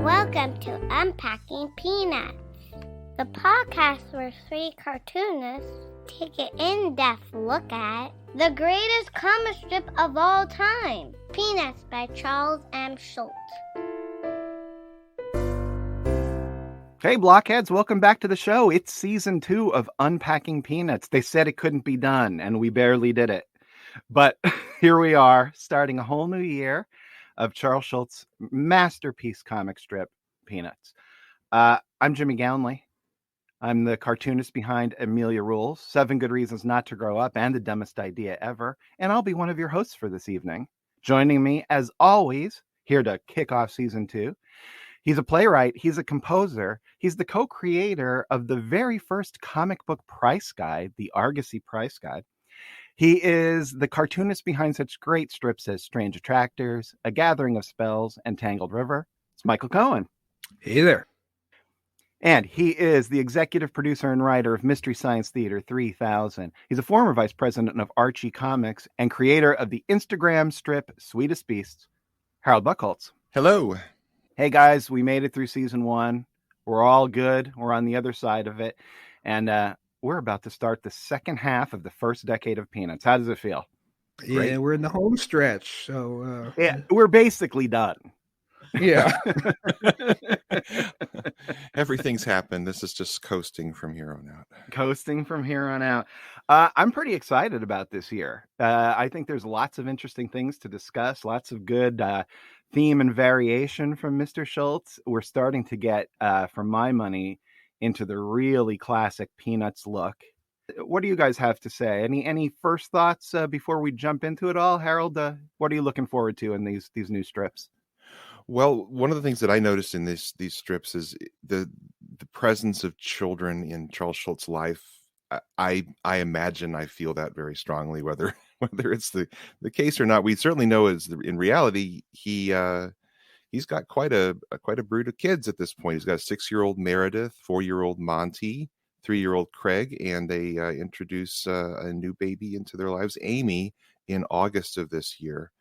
Welcome to Unpacking Peanuts, the podcast where three cartoonists take an in-depth look at the greatest comic strip of all time, Peanuts by Charles M. Schulz. Hey, Blockheads, welcome back to the show. It's season 2 of Unpacking Peanuts. They said it couldn't be done, and we barely did it. But here we are, starting a whole new year of Charles Schulz's masterpiece comic strip, Peanuts. I'm Jimmy Gownley. I'm the cartoonist behind Amelia Rules, 7 Good Reasons Not to Grow Up, and The Dumbest Idea Ever. And I'll be one of your hosts for this evening. Joining me, as always, here to kick off season 2. He's a playwright. He's a composer. He's the co-creator of the very first comic book price guide, the Argosy Price Guide. He is the cartoonist behind such great strips as Strange Attractors, A Gathering of Spells, and Tangled River. It's Michael Cohen. Hey there. And he is the executive producer and writer of Mystery Science Theater 3000. He's a former vice president of Archie Comics and creator of the Instagram strip Sweetest Beasts, Harold Buchholz. Hello. Hey guys, we made it through season 1. We're all good. We're on the other side of it. And we're about to start the second half of the first decade of Peanuts. How does it feel? Yeah, Great. we're in the home stretch. So Yeah, we're basically done. yeah. Everything's happened. This is just coasting from here on out. Coasting from here on out. I'm pretty excited about this year. I think there's lots of interesting things to discuss, lots of good theme and variation from Mr. Schulz. We're starting to get, for my money, into the really classic Peanuts look. What do you guys have to say? Any first thoughts before we jump into it all? Harold, what are you looking forward to in these new strips? Well, one of the things that I noticed in these strips is the presence of children in Charles Schulz's life. I imagine I feel that very strongly, whether it's the case or not. We certainly know in reality he's got quite a brood of kids at this point. He's got a 6-year-old Meredith, 4-year-old Monty, 3-year-old Craig, and they introduce a new baby into their lives, Amy, in August of this year.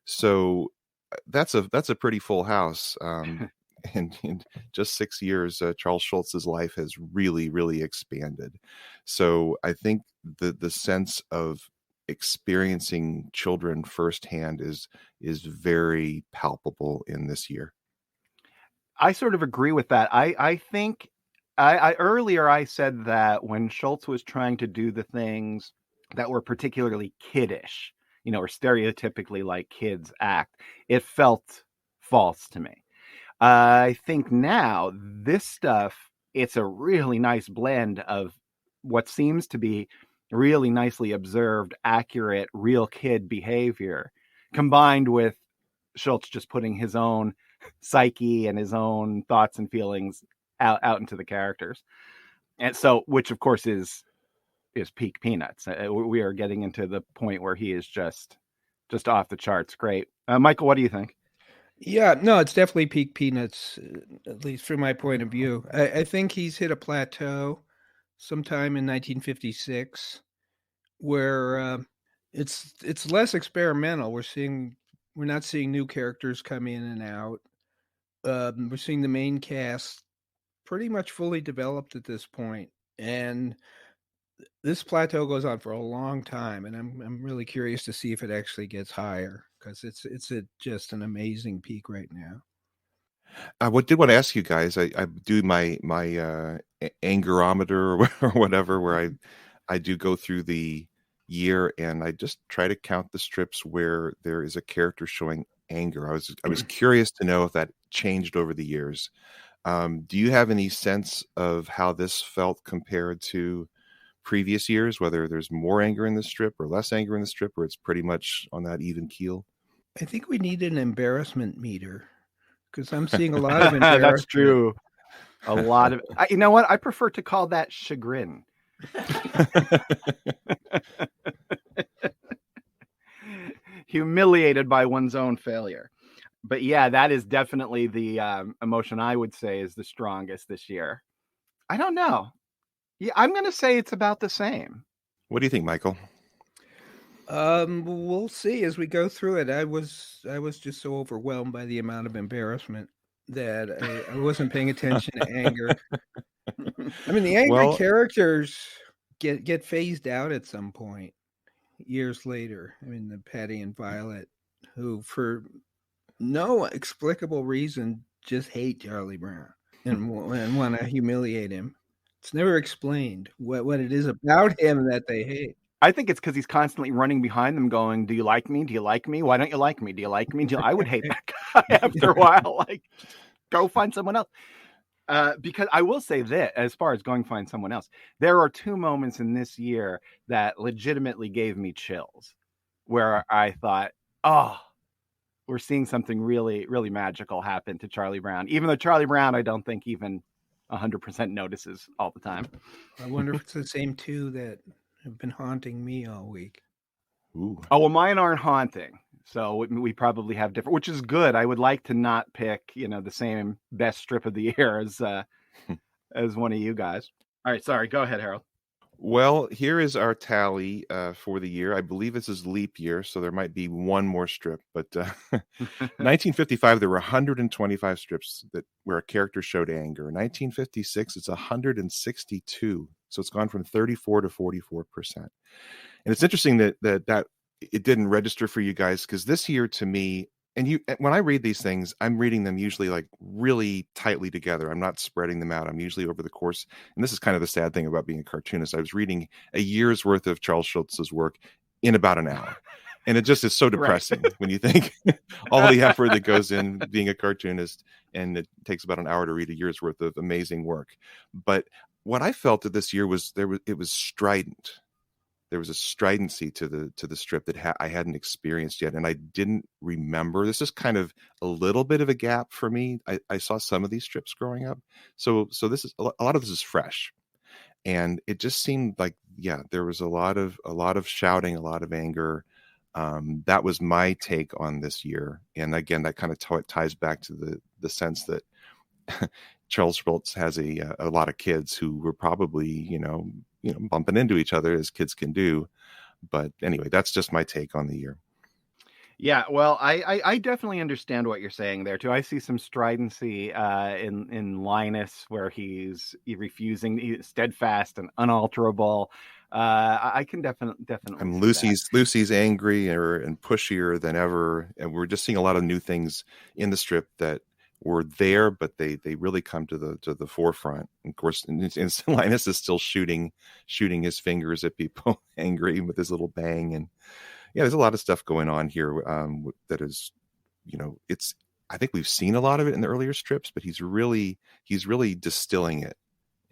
So that's a pretty full house. And in just 6 years, Charles Schulz's life has really, really expanded. So I think the sense of experiencing children firsthand is very palpable in this year. I sort of agree with that. I think earlier I said that when Schulz was trying to do the things that were particularly kiddish, or stereotypically like kids act, it felt false to me. I think now this stuff, it's a really nice blend of what seems to be really nicely observed, accurate, real kid behavior, combined with Schulz just putting his own psyche and his own thoughts and feelings out into the characters. And so, which of course is peak Peanuts. We are getting into the point where he is just off the charts. Great. Michael, what do you think? Yeah, no, it's definitely peak Peanuts, at least from my point of view. I think he's hit a plateau sometime in 1956 where it's less experimental. We're not seeing new characters come in and out. We're seeing the main cast pretty much fully developed at this point, and this plateau goes on for a long time, and I'm really curious to see if it actually gets higher, because it's just an amazing peak right now. I did want to ask you guys. I do my angerometer or whatever, where I do go through the year and I just try to count the strips where there is a character showing anger. I was curious to know if that changed over the years. Do you have any sense of how this felt compared to previous years, whether there's more anger in the strip or less anger in the strip, or it's pretty much on that even keel? I think we need an embarrassment meter, because I'm seeing a lot of embarrassment. That's true. A lot of, you know what? I prefer to call that chagrin. Humiliated by one's own failure. But yeah, that is definitely the emotion I would say is the strongest this year. I don't know. Yeah, I'm going to say it's about the same. What do you think, Michael? We'll see as we go through it. I was just so overwhelmed by the amount of embarrassment. that I wasn't paying attention to anger. I mean, the angry Well- characters get phased out at some point years later. I mean, the Patty and Violet, who for no explicable reason just hate Charlie Brown and want to humiliate him. It's never explained what it is about him that they hate. I think it's because he's constantly running behind them going, do you like me? Do you like me? Why don't you like me? Do you like me? I would hate that guy after a while. Like, go find someone else. Because I will say that as far as going find someone else, there are two moments in this year that legitimately gave me chills where I thought, oh, we're seeing something really, really magical happen to Charlie Brown. Even though Charlie Brown, I don't think even 100% notices all the time. I wonder if it's the same two that have been haunting me all week. Ooh. Oh, well, mine aren't haunting. So we probably have different, which is good. I would like to not pick, the same best strip of the year as one of you guys. All right, sorry. Go ahead, Harold. Well, here is our tally for the year. I believe this is leap year, so there might be one more strip. But 1955, there were 125 strips where a character showed anger. 1956, it's 162. So it's gone from 34 to 44%. And it's interesting that it didn't register for you guys, because this year to me, and when I read these things, I'm reading them usually like really tightly together. I'm not spreading them out. I'm usually over the course. And this is kind of the sad thing about being a cartoonist. I was reading a year's worth of Charles Schulz's work in about an hour. And it just is so depressing when you think all the effort that goes in being a cartoonist, and it takes about an hour to read a year's worth of amazing work. But what I felt that this year was it was strident. There was a stridency to the strip that I hadn't experienced yet, and I didn't remember. This is kind of a little bit of a gap for me. I saw some of these strips growing up, so this is a lot of this is fresh, and it just seemed like there was a lot of shouting, a lot of anger. That was my take on this year, and again, that kind of ties back to the sense that Charles Schulz has a lot of kids who were probably bumping into each other, as kids can do. But anyway, that's just my take on the year. Yeah, well, I definitely understand what you're saying there too. I see some stridency in Linus, where he's refusing, steadfast and unalterable. I can definitely. And Lucy's angry and pushier than ever, and we're just seeing a lot of new things in the strip that were there, but they really come to the forefront. Of course, and Linus is still shooting his fingers at people, angry with his little bang, and there's a lot of stuff going on here that is, it's. I think we've seen a lot of it in the earlier strips, but he's really distilling it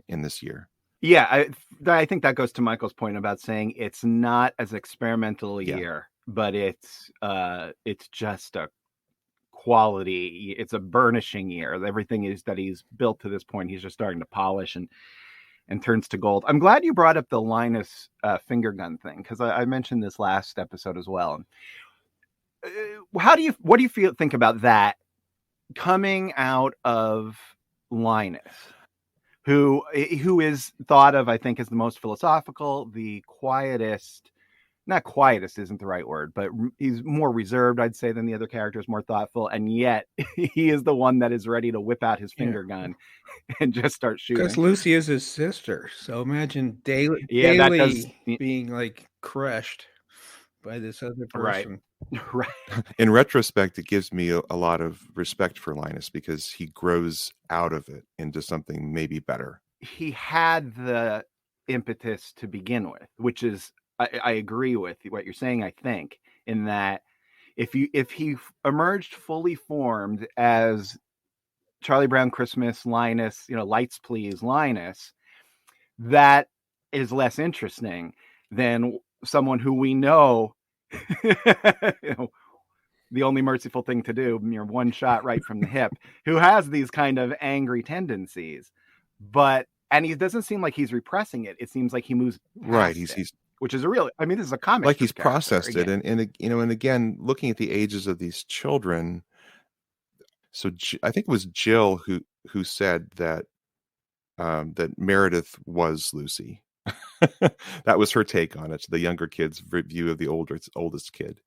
in this year. Yeah, I think that goes to Michael's point about saying it's not as experimental a year, but it's just a quality. It's a burnishing year. Everything is that he's built to this point, he's just starting to polish and turns to gold. I'm glad you brought up the Linus finger gun thing, because I mentioned this last episode as well. What do you think about that coming out of Linus, who is thought of, I think, as the most philosophical, the quietest? Not quietest isn't the right word, but he's more reserved, I'd say, than the other characters, more thoughtful. And yet he is the one that is ready to whip out his finger gun and just start shooting. Because Lucy is his sister. So imagine daily being like crushed by this other person. Right. In retrospect, it gives me a lot of respect for Linus, because he grows out of it into something maybe better. He had the impetus to begin with, which is, I agree with what you're saying, I think, in that if he emerged fully formed as Charlie Brown Christmas Linus, Lights Please Linus, that is less interesting than someone who we know, the only merciful thing to do, one shot right from the hip, who has these kind of angry tendencies, and he doesn't seem like he's repressing it. It seems like he moves right. He's which is this is a comic. Like he's processed it. And again, looking at the ages of these children. So I think it was Jill who said that Meredith was Lucy. That was her take on it. The younger kid's view of the oldest kid.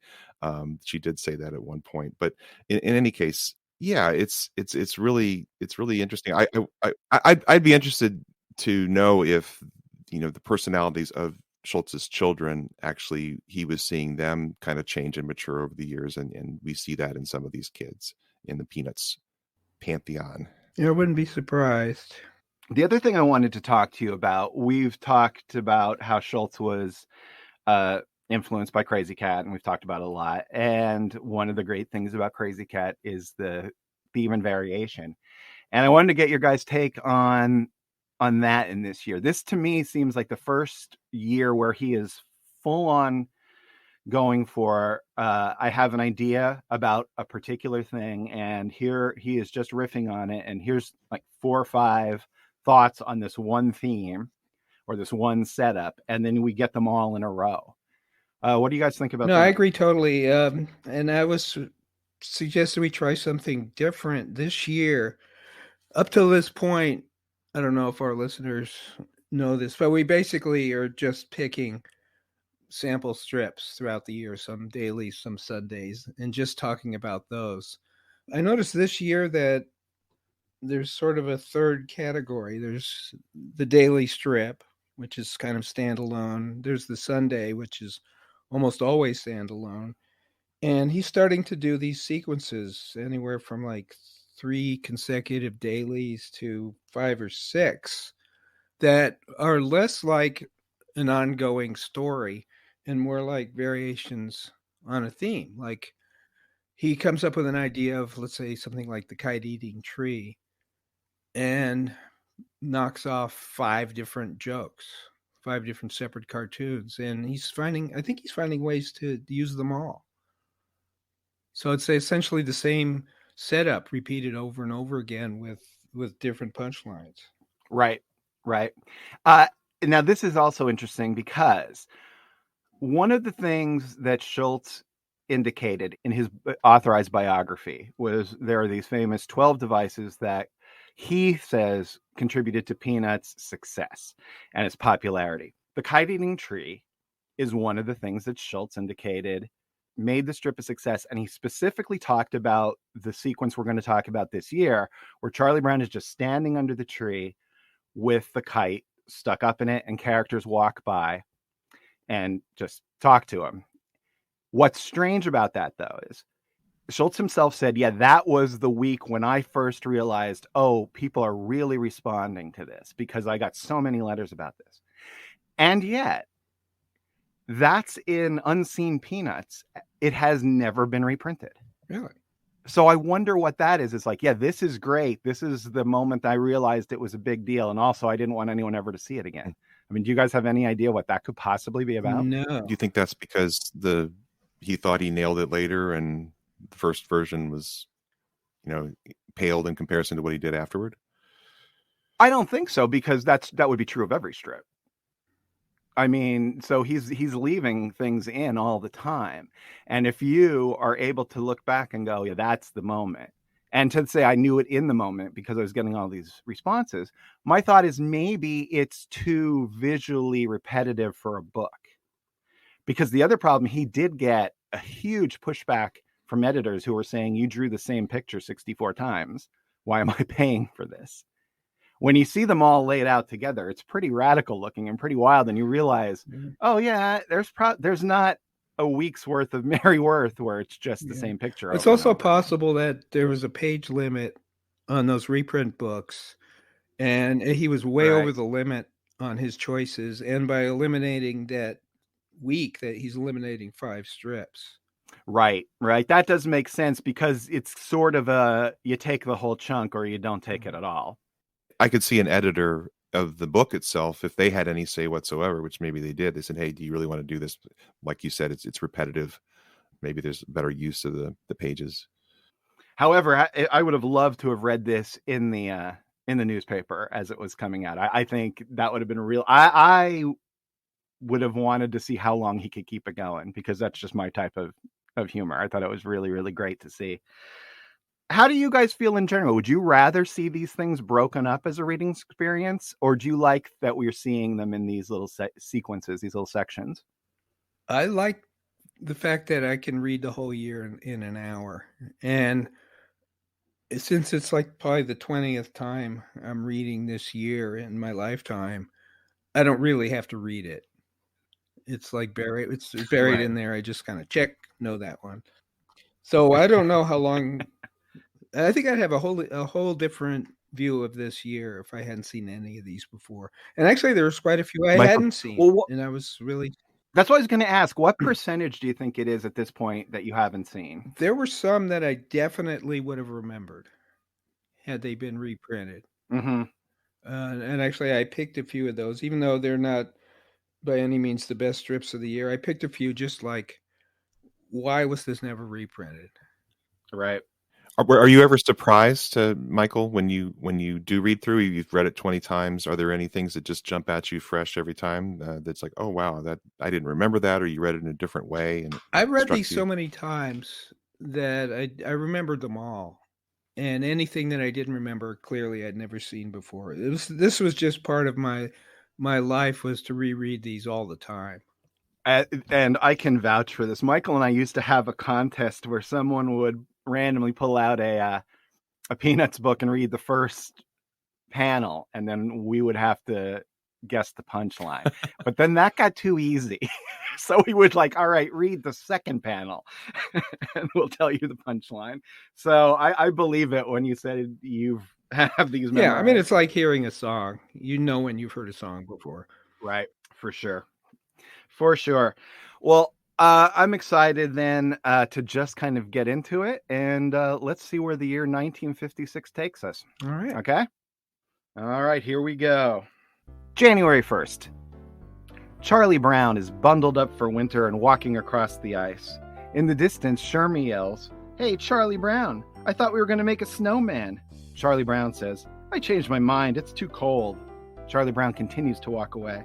She did say that at one point. But in any case, Yeah, it's really interesting. I'd be interested to know if the personalities of Schultz's children, actually he was seeing them kind of change and mature over the years, and we see that in some of these kids in the Peanuts pantheon. I wouldn't be surprised. The other thing I wanted to talk to you about, we've talked about how Schulz was influenced by Crazy Cat, and we've talked about it a lot. And one of the great things about Crazy Cat is the theme and variation. And I wanted to get your guys' take on that in this year. This to me seems like the first year where he is full on going for I have an idea about a particular thing, and here he is just riffing on it, and here's like 4 or 5 thoughts on this one theme or this one setup, and then we get them all in a row. What do you guys think about that? No, I agree totally. And I was suggesting we try something different this year. Up to this point, I don't know if our listeners know this, but we basically are just picking sample strips throughout the year, some dailies, some Sundays, and just talking about those. I noticed this year that there's sort of a third category. There's the daily strip, which is kind of standalone. There's the Sunday, which is almost always standalone. And he's starting to do these sequences anywhere from like 3 consecutive dailies to 5 or 6 that are less like an ongoing story and more like variations on a theme. Like he comes up with an idea of, let's say, something like the kite-eating tree and knocks off 5 different jokes, 5 different separate cartoons. And I think he's finding ways to use them all. So it's essentially the same setup repeated over and over again with different punchlines. Right. Now this is also interesting because one of the things that Schulz indicated in his authorized biography was there are these famous 12 devices that he says contributed to Peanuts' success and its popularity. The kite-eating tree is one of the things that Schulz indicated made the strip a success, and he specifically talked about the sequence we're going to talk about this year, where Charlie Brown is just standing under the tree with the kite stuck up in it, and characters walk by and just talk to him. What's strange about that, though, is Schulz himself said, yeah, that was the week when I first realized, oh, people are really responding to this because I got so many letters about this. And yet, that's in Unseen Peanuts. It has never been reprinted. Really? So I wonder what that is. It's like, yeah, this is great. This is the moment I realized it was a big deal. And also, I didn't want anyone ever to see it again. I mean, do you guys have any idea what that could possibly be about? No. Do you think that's because he thought he nailed it later and the first version was, paled in comparison to what he did afterward? I don't think so, because that would be true of every strip. I mean, so he's leaving things in all the time. And if you are able to look back and go, yeah, that's the moment. And to say I knew it in the moment because I was getting all these responses, my thought is maybe it's too visually repetitive for a book. Because the other problem, he did get a huge pushback from editors who were saying, you drew the same picture 64 times. Why am I paying for this? When you see them all laid out together, it's pretty radical looking and pretty wild. And you realize, oh yeah, there's not a week's worth of Mary Worth where it's just the same picture. It's also possible that there was a page limit on those reprint books, and he was way over the limit on his choices. And by eliminating that week, that he's eliminating 5 strips. Right. That does make sense, because it's sort of you take the whole chunk or you don't take it at all. I could see an editor of the book itself, if they had any say whatsoever, which maybe they did. They said, hey, do you really want to do this? Like you said, it's repetitive. Maybe there's better use of the pages. However, I would have loved to have read this in the newspaper as it was coming out. I think that would have been real. I would have wanted to see how long he could keep it going, because that's just my type of humor. I thought it was really, really great to see. How do you guys feel in general? Would you rather see these things broken up as a reading experience, or do you like that we're seeing them in these little sequences, these little sections? I like the fact that I can read the whole year in an hour. And since it's like probably the 20th time I'm reading this year in my lifetime, I don't really have to read it. It's like buried. It's buried Right. in there. I just kind of check, know that one. So I don't know how long. I think I'd have a whole different view of this year if I hadn't seen any of these before. And actually, there was quite a few I Michael, hadn't seen, Well, and I was really. that's what I was going to ask. What percentage do you think it is at this point that you haven't seen? There were some that I definitely would have remembered had they been reprinted. Mm-hmm. And actually, I picked a few of those, even though they're not by any means the best strips of the year. I picked a few just like, why was this never reprinted? Right. Are you ever surprised, Michael, when you do read through? You've read it 20 times. Are there any things that just jump at you fresh every time? That's like, oh wow, that I didn't remember that, or you read it in a different way. And I've read struck these you? so many times that I remembered them all, and anything that I didn't remember clearly I'd never seen before. This was just part of my life, was to reread these all the time. And I can vouch for this. Michael and I used to have a contest where someone would randomly pull out a Peanuts book and read the first panel, and then we would have to guess the punchline. But then that got too easy. So we would like, all right, read the second panel and we'll tell you the punchline. So I believe it when you said you have these memorized. Yeah, I mean, it's like hearing a song. You know when you've heard a song before. Right, for sure. For sure. Well, I'm excited then to just kind of get into it, and let's see where the year 1956 takes us. All right. Okay? All right, here we go. January 1st. Charlie Brown is bundled up for winter and walking across the ice. In the distance, Shermie yells, "Hey, Charlie Brown, I thought we were going to make a snowman." Charlie Brown says, "I changed my mind, it's too cold." Charlie Brown continues to walk away.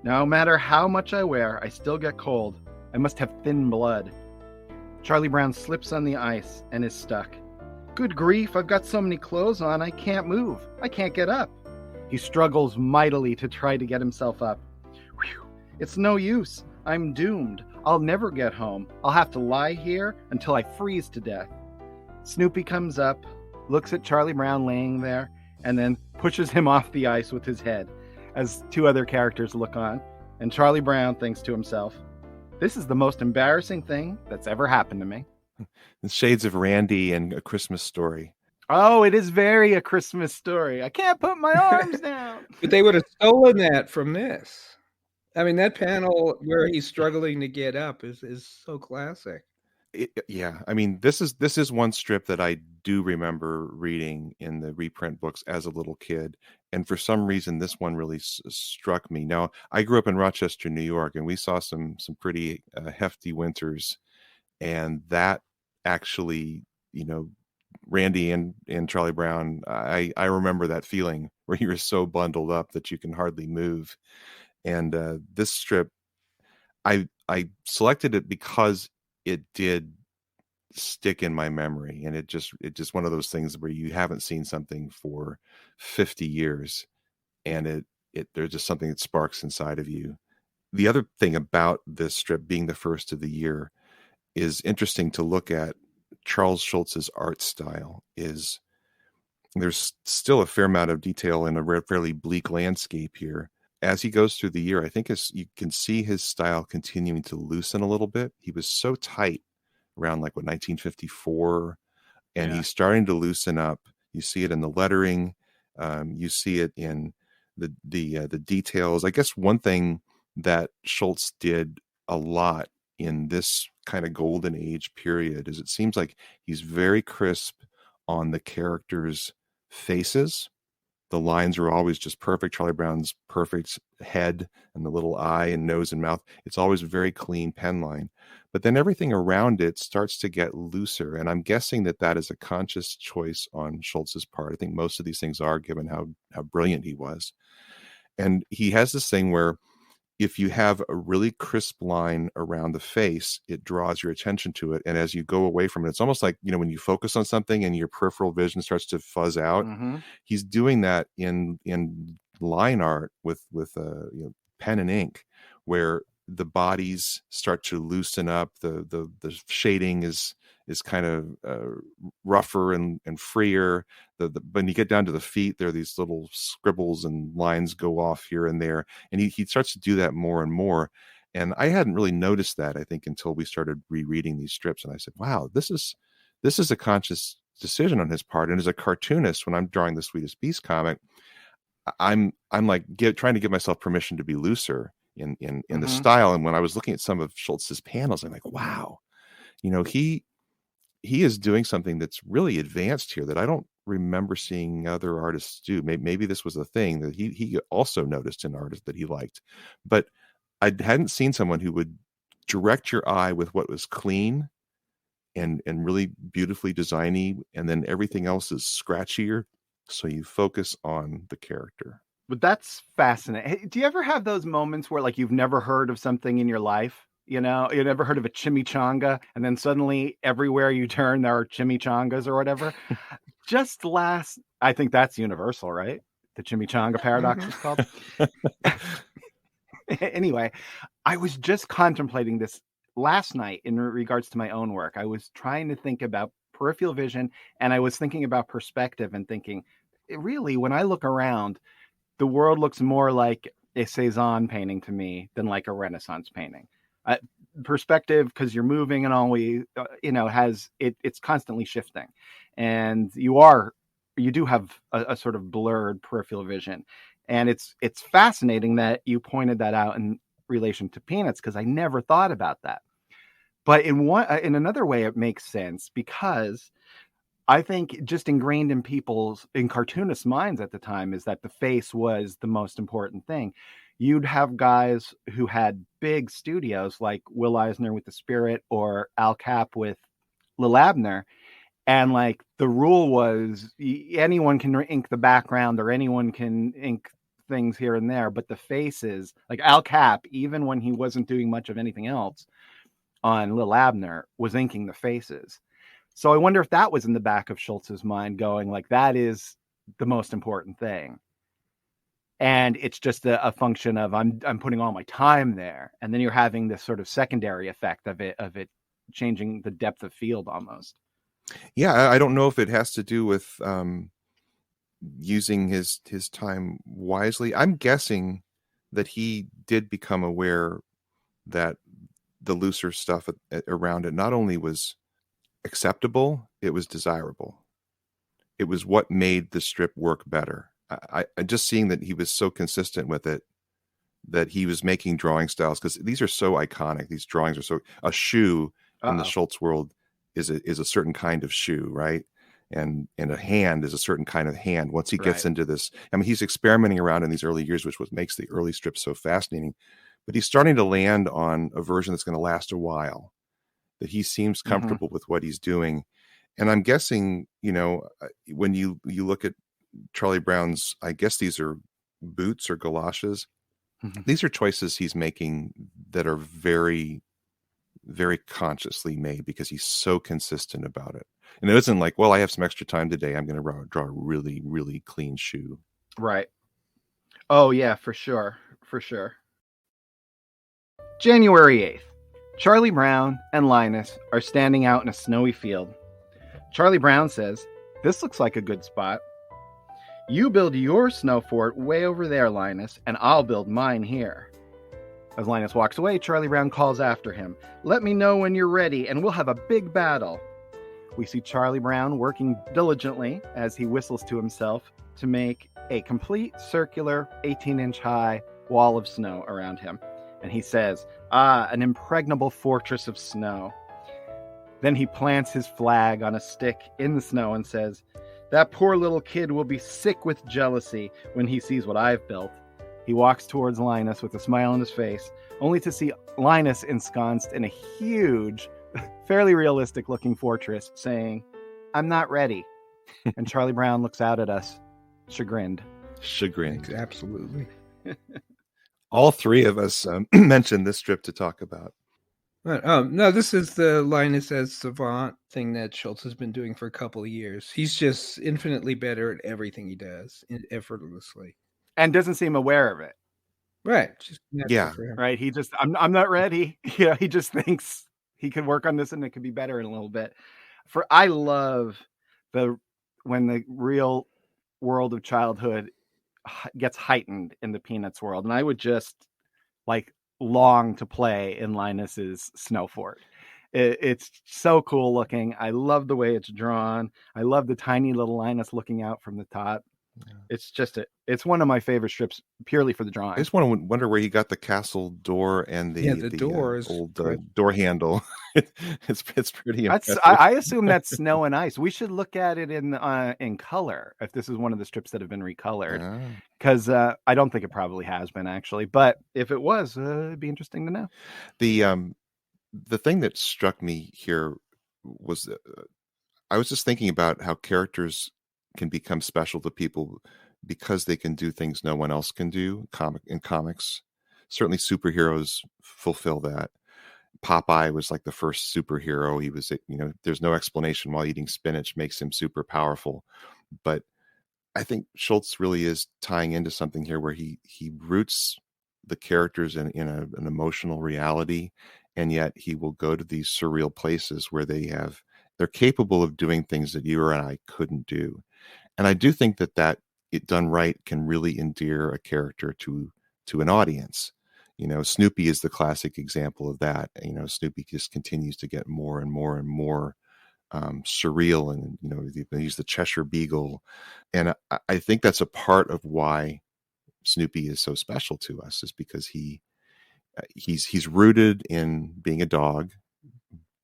"No matter how much I wear, I still get cold. I must have thin blood." Charlie Brown slips on the ice and is stuck. "Good grief, I've got so many clothes on, I can't move. I can't get up." He struggles mightily to try to get himself up. "Whew, it's no use. I'm doomed. I'll never get home. I'll have to lie here until I freeze to death." Snoopy comes up, looks at Charlie Brown laying there, and then pushes him off the ice with his head, as two other characters look on, and Charlie Brown thinks to himself, "This is the most embarrassing thing that's ever happened to me." The shades of Randy and A Christmas Story. Oh, it is very A Christmas Story. I can't put my arms down. But they would have stolen that from this. I mean, that panel where he's struggling to get up is so classic. Yeah, I mean, this is one strip that I do remember reading in the reprint books as a little kid, and for some reason, this one really struck me. Now, I grew up in Rochester, New York, and we saw some pretty hefty winters, and that actually, Randy and Charlie Brown, I remember that feeling where you're so bundled up that you can hardly move. And this strip, I selected it because it did stick in my memory, and it just one of those things where you haven't seen something for 50 years, and there's just something that sparks inside of you. The other thing about this strip being the first of the year is interesting to look at. Charles Schulz's art style is, there's still a fair amount of detail in a fairly bleak landscape here. As he goes through the year, I think you can see his style continuing to loosen a little bit. He was so tight around 1954, and he's starting to loosen up. You see it in the lettering. You see it in the details. I guess one thing that Schulz did a lot in this kind of golden age period is it seems like he's very crisp on the characters' faces. The lines are always just perfect. Charlie Brown's perfect head and the little eye and nose and mouth. It's always a very clean pen line. But then everything around it starts to get looser. And I'm guessing that is a conscious choice on Schulz's part. I think most of these things are, given how brilliant he was. And he has this thing where if you have a really crisp line around the face, it draws your attention to it. And as you go away from it, it's almost like, when you focus on something and your peripheral vision starts to fuzz out. Mm-hmm. He's doing that in line art with pen and ink, where the bodies start to loosen up. The shading is is kind of rougher and freer. When you get down to the feet, there are these little scribbles and lines go off here and there, and he starts to do that more and more. And I hadn't really noticed that, I think, until we started rereading these strips, and I said, "Wow, this is a conscious decision on his part." And as a cartoonist, when I'm drawing the Sweetest Beast comic, I'm like trying to give myself permission to be looser in the style. And when I was looking at some of Schultz's panels, I'm like, wow, he is doing something that's really advanced here that I don't remember seeing other artists do. Maybe this was a thing that he also noticed in artists that he liked, but I hadn't seen someone who would direct your eye with what was clean and really beautifully designy, and then everything else is scratchier, so you focus on the character. But that's fascinating. Hey, do you ever have those moments where, like, you've never heard of something in your life? You never heard of a chimichanga, and then suddenly everywhere you turn there are chimichangas or whatever. I think that's universal, right? The chimichanga paradox is called. Anyway, I was just contemplating this last night in regards to my own work. I was trying to think about peripheral vision, and I was thinking about perspective and thinking, really, when I look around, the world looks more like a Cezanne painting to me than like a Renaissance painting. Perspective, because you're moving and always, it's constantly shifting, and you do have a sort of blurred peripheral vision. And it's fascinating that you pointed that out in relation to Peanuts, because I never thought about that. But in another way, it makes sense, because I think just ingrained in cartoonists' minds at the time is that the face was the most important thing. You'd have guys who had big studios like Will Eisner with The Spirit or Al Cap with Lil Abner. And like the rule was anyone can ink the background or anyone can ink things here and there. But the faces, like Al Cap, even when he wasn't doing much of anything else on Lil Abner, was inking the faces. So I wonder if that was in the back of Schultz's mind, going like, that is the most important thing. And it's just a function of I'm putting all my time there. And then you're having this sort of secondary effect of it changing the depth of field almost. Yeah, I don't know if it has to do with using his time wisely. I'm guessing that he did become aware that the looser stuff around it not only was acceptable, it was desirable. It was what made the strip work better. I just seeing that he was so consistent with it, that he was making drawing styles, because these are so iconic. These drawings are so, a shoe in the Schulz world is a certain kind of shoe, right? And a hand is a certain kind of hand. Once he gets into this, I mean, he's experimenting around in these early years, which what makes the early strips so fascinating. But he's starting to land on a version that's going to last a while, that he seems comfortable with what he's doing. And I'm guessing, when you look at Charlie Brown's, I guess these are boots or galoshes. These are choices he's making that are very, very consciously made, because he's so consistent about it. And it isn't like, well, I have some extra time today, I'm going to draw a really, really clean shoe. Right. Oh, yeah, for sure. For sure. January 8th. Charlie Brown and Linus are standing out in a snowy field. Charlie Brown says, "This looks like a good spot. You build your snow fort way over there, Linus, and I'll build mine here." As Linus walks away, Charlie Brown calls after him, "Let me know when you're ready, and we'll have a big battle." We see Charlie Brown working diligently as he whistles to himself to make a complete circular 18-inch high wall of snow around him. And he says, an impregnable fortress of snow. Then he plants his flag on a stick in the snow and says, "That poor little kid will be sick with jealousy when he sees what I've built." He walks towards Linus with a smile on his face, only to see Linus ensconced in a huge, fairly realistic-looking fortress, saying, "I'm not ready." And Charlie Brown looks out at us, chagrined. Absolutely. All three of us mentioned this strip to talk about. No, this is the Linus as savant thing that Schulz has been doing for a couple of years. He's just infinitely better at everything he does, effortlessly. And doesn't seem aware of it. Right. Yeah. Right. He just, I'm not ready. He just thinks he could work on this and it could be better in a little bit. I love when the real world of childhood gets heightened in the Peanuts world, and I would just like long to play in Linus's Snow Fort. It's so cool looking. I love the way it's drawn. I love the tiny little Linus looking out from the top. It's just it's one of my favorite strips purely for the drawing. I just wonder where he got the castle door and the door is old door handle. It's pretty impressive. I assume that's snow and ice. We should look at it in color if this is one of the strips that have been recolored, because I don't think it probably has been actually, but if it was, it'd be interesting to know. The thing that struck me here was I was just thinking about how characters can become special to people because they can do things no one else can do in comics. Certainly superheroes fulfill that. Popeye was like the first superhero. He was, there's no explanation why eating spinach makes him super powerful. But I think Schulz really is tying into something here where he roots the characters in an emotional reality, and yet he will go to these surreal places where they're capable of doing things that you or I couldn't do. And I do think that it done right can really endear a character to an audience. Snoopy is the classic example of that. Snoopy just continues to get more and more and more surreal, and he's the Cheshire Beagle, and I think that's a part of why Snoopy is so special to us, is because he's rooted in being a dog,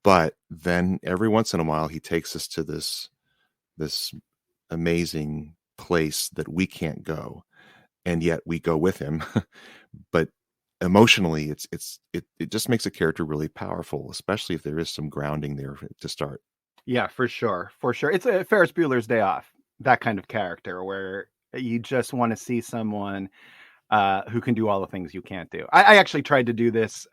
but then every once in a while he takes us to this amazing place that we can't go, and yet we go with him. But emotionally, it just makes a character really powerful, especially if there is some grounding there to start. Yeah, for sure. It's a Ferris Bueller's Day Off, that kind of character where you just want to see someone who can do all the things you can't do. I actually tried to do this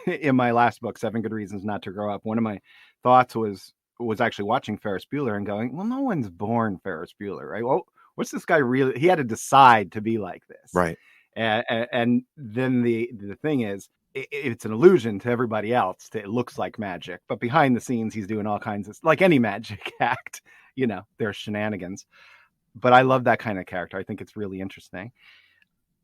in my last book, 7 Good Reasons Not to Grow Up. One of my thoughts was actually watching Ferris Bueller and going, well, no one's born Ferris Bueller, right? Well, what's this guy really? He had to decide to be like this. Right. And then the thing is, it's an illusion to everybody else. It looks like magic, but behind the scenes, he's doing all kinds of, like any magic act, there's shenanigans. But I love that kind of character. I think it's really interesting.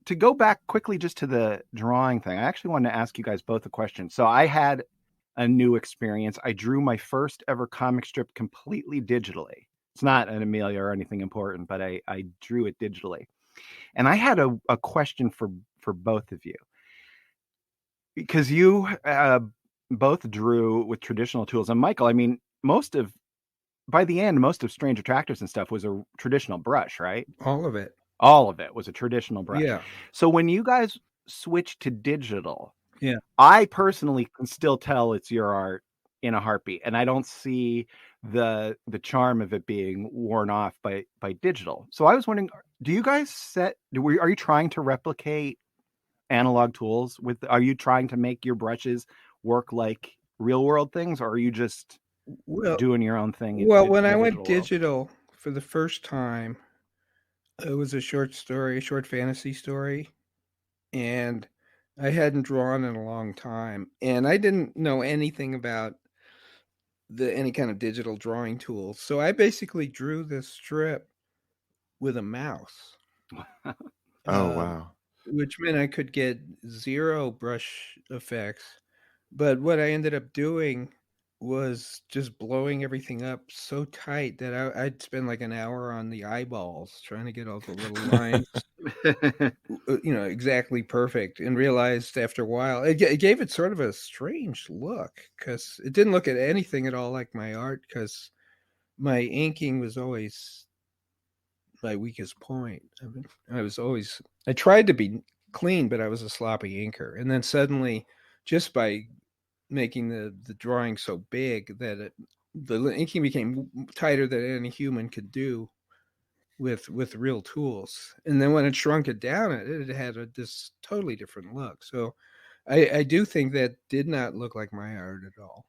To go back quickly just to the drawing thing, I actually wanted to ask you guys both a question. So I had a new experience. I drew my first ever comic strip completely digitally. It's not an Amelia or anything important, but I drew it digitally. And I had a question for both of you. Because you both drew with traditional tools. And Michael, I mean, by the end, most of Strange Attractors and stuff was a traditional brush, right? All of it was a traditional brush. Yeah. So when you guys switched to digital, yeah, I personally can still tell it's your art in a heartbeat. And I don't see the charm of it being worn off by digital. So I was wondering, do you guys are you trying to replicate analog tools are you trying to make your brushes work like real world things, or are you just doing your own thing? When I went digital for the first time, it was a short fantasy story, and I hadn't drawn in a long time, and I didn't know anything about any kind of digital drawing tools. So I basically drew this strip with a mouse. Oh, wow. Which meant I could get 0 brush effects. But what I ended up doing was just blowing everything up so tight that I'd spend like an hour on the eyeballs trying to get all the little lines, exactly perfect, and realized after a while, it gave it sort of a strange look because it didn't look at anything at all like my art, because my inking was always my weakest point. I tried to be clean, but I was a sloppy inker. And then suddenly, just by making the drawing so big that the inking became tighter than any human could do with real tools. And then when it shrunk it down, it had this totally different look. So I do think that did not look like my art at all,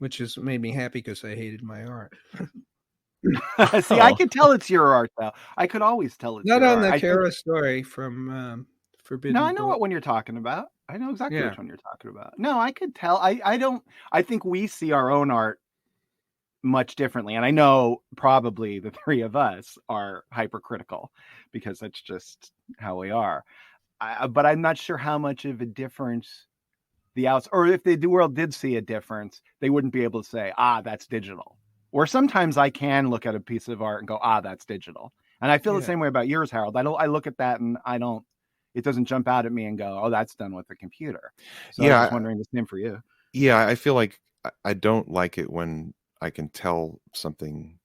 which has made me happy because I hated my art. See, I could tell it's your art, though. I could always tell it's not your on art. the Kara story from Forbidden. No, I know what one you're talking about. I know exactly which one you're talking about. No, I could tell. I think we see our own art much differently. And I know probably the three of us are hypercritical because that's just how we are. But I'm not sure how much of a difference or if the world did see a difference, they wouldn't be able to say, that's digital. Or sometimes I can look at a piece of art and go, that's digital. And I feel the same way about yours, Harold. I look at that and it doesn't jump out at me and go, that's done with a computer. So I was just wondering the same for you. Yeah, I feel like I don't like it when I can tell something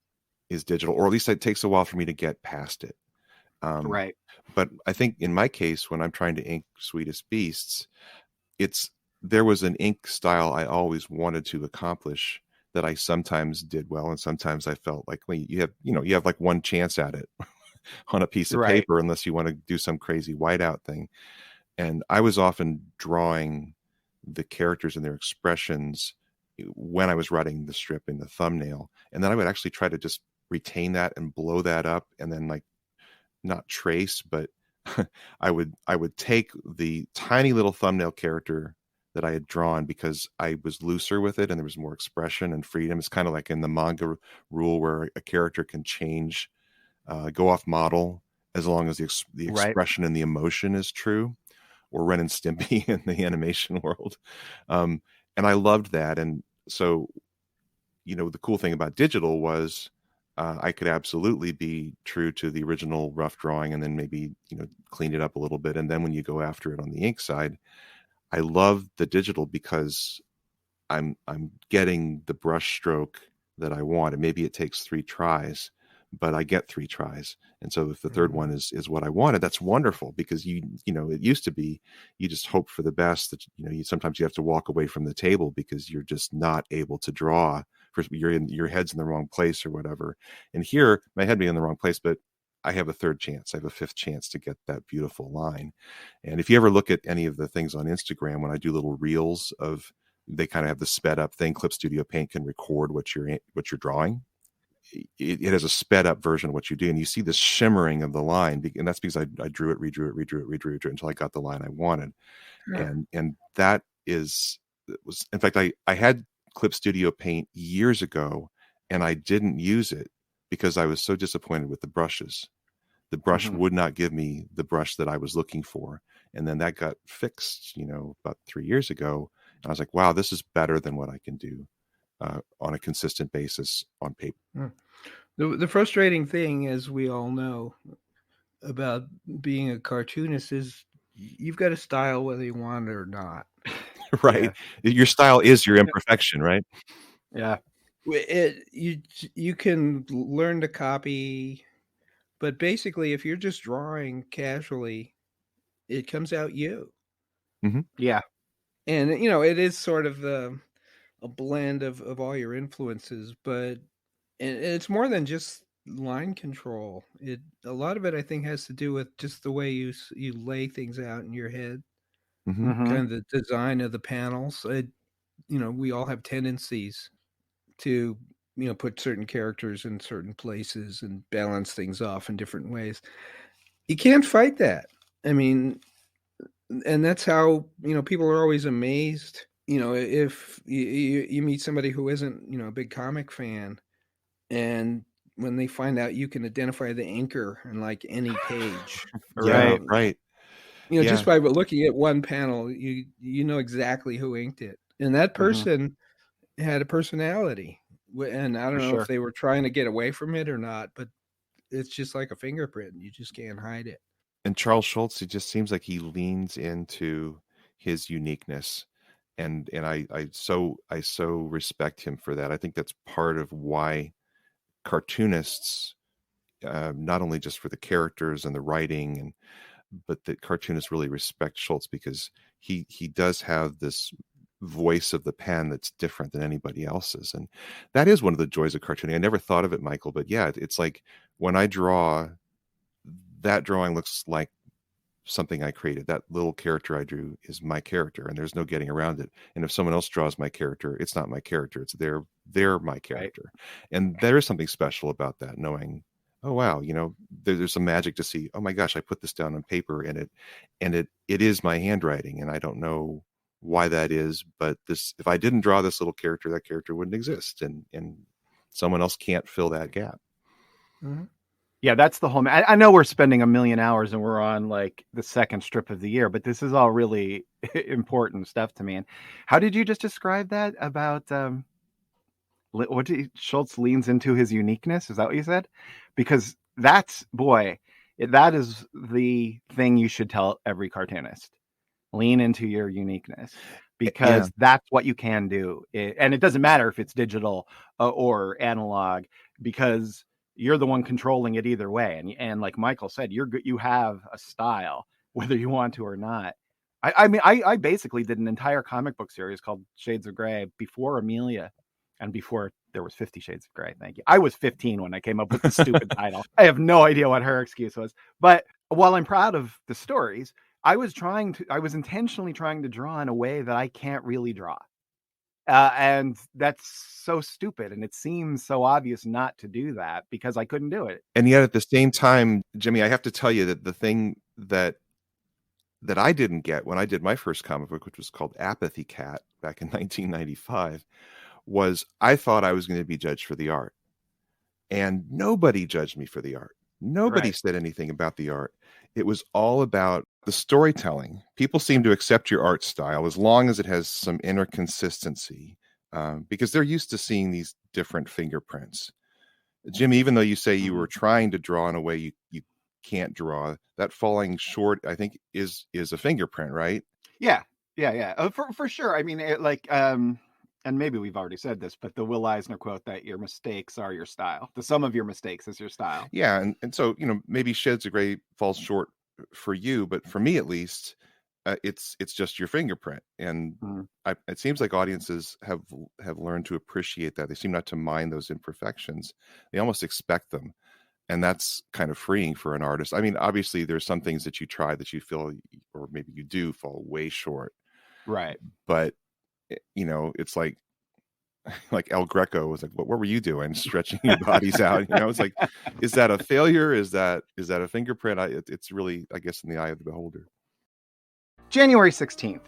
is digital, or at least it takes a while for me to get past it. Right. But I think in my case, when I'm trying to ink Sweetest Beasts, there was an ink style I always wanted to accomplish that I sometimes did well, and sometimes I felt like, well, you have like one chance at it on a piece of paper, unless you want to do some crazy whiteout thing. And I was often drawing the characters and their expressions when I was writing the strip in the thumbnail, and then I would actually try to just retain that and blow that up, and then like not trace, but I would take the tiny little thumbnail character that I had drawn because I was looser with it and there was more expression and freedom. It's kind of like in the manga rule where a character can change, go off model as long as the expression and the emotion is true, or Ren and Stimpy in the animation world. And I loved that. And so, the cool thing about digital was I could absolutely be true to the original rough drawing and then maybe, clean it up a little bit. And then when you go after it on the ink side, I love the digital because I'm getting the brush stroke that I want. And maybe it takes 3 tries, but I get 3 tries. And so if the third one is what I wanted, that's wonderful, because it used to be, you just hope for the best, that, sometimes you have to walk away from the table because you're just not able to draw. Your head's in the wrong place or whatever. And here, my head being in the wrong place, but I have a third chance. I have a fifth chance to get that beautiful line. And if you ever look at any of the things on Instagram, when I do little reels they kind of have the sped up thing. Clip Studio Paint can record what you're drawing. It has a sped up version of what you do, and you see the shimmering of the line, and that's because I drew it, redrew it until I got the line I wanted. Yeah. And that was in fact, I had Clip Studio Paint years ago, and I didn't use it because I was so disappointed with the brushes. The brush would not give me the brush that I was looking for. And then that got fixed, about 3 years ago. And I was like, wow, this is better than what I can do on a consistent basis on paper. The frustrating thing, as we all know, about being a cartoonist is you've got a style whether you want it or not. Right. Yeah. Your style is your imperfection, right? Yeah. You can learn to copy, but basically if you're just drawing casually, it comes out you. Mm-hmm. Yeah. And it is sort of a blend of all your influences, but it's more than just line control. A lot of it, I think, has to do with just the way you lay things out in your head. Kind of the design of the panels. We all have tendencies to put certain characters in certain places and balance things off in different ways. You can't fight that. I mean, and that's how people are always amazed. If you meet somebody who isn't a big comic fan, and when they find out you can identify the inker in like any page, right. Just by looking at one panel, you know exactly who inked it, and that person had a personality. And I don't know if they were trying to get away from it or not, but it's just like a fingerprint. You just can't hide it. And Charles Schulz, it just seems like he leans into his uniqueness, and I so respect him for that. I think that's part of why cartoonists, not only just for the characters and the writing, but that cartoonists really respect Schulz, because he does have this voice of the pen that's different than anybody else's. And that is one of the joys of cartooning. I never thought of it, Michael, but yeah, it's like when I draw, that drawing looks like something I created. That little character I drew is my character, and there's no getting around it. And if someone else draws my character, it's not my character, it's they're my character. Right. And there is something special about that, knowing, oh wow, there's some magic to see, oh my gosh, I put this down on paper and it is my handwriting, and I don't know why that is, but if I didn't draw this little character, that character wouldn't exist. And someone else can't fill that gap. Mhm. Yeah, that's the whole. I know we're spending a million hours and we're on like the second strip of the year, but this is all really important stuff to me. And how did you just describe that about what did Schulz leans into his uniqueness? Is that what you said? Because that's that is the thing you should tell every cartoonist. Lean into your uniqueness, because that's what you can do. And it doesn't matter if it's digital or analog, because you're the one controlling it either way. And like Michael said, you have a style, whether you want to or not. I mean, I basically did an entire comic book series called Shades of Grey before Amelia and before there was 50 Shades of Grey. Thank you. I was 15 when I came up with the stupid title. I have no idea what her excuse was. But while I'm proud of the stories, I was intentionally trying to draw in a way that I can't really draw. And that's so stupid. And it seems so obvious not to do that because I couldn't do it. And yet at the same time, Jimmy, I have to tell you that the thing that I didn't get when I did my first comic book, which was called Apathy Cat back in 1995, was I thought I was going to be judged for the art. And nobody judged me for the art. Nobody said anything about the art. It was all about the storytelling. People seem to accept your art style as long as it has some inner consistency, because they're used to seeing these different fingerprints. Jimmy, even though you say you were trying to draw in a way you can't draw, that falling short, I think, is a fingerprint, right? Yeah. For sure. I mean, and maybe we've already said this, but the Will Eisner quote that your mistakes are your style. The sum of your mistakes is your style. Yeah, and so maybe Shades of Grey falls short for you, but for me at least, it's just your fingerprint. And it seems like audiences have learned to appreciate that. They seem not to mind those imperfections. They almost expect them. And that's kind of freeing for an artist. I mean, obviously there's some things that you try that you feel, or maybe you do, fall way short. Right. But it's like El Greco was like, what were you doing? Stretching your bodies out. It's like, is that a failure? Is that a fingerprint? It's really, I guess, in the eye of the beholder. January 16th.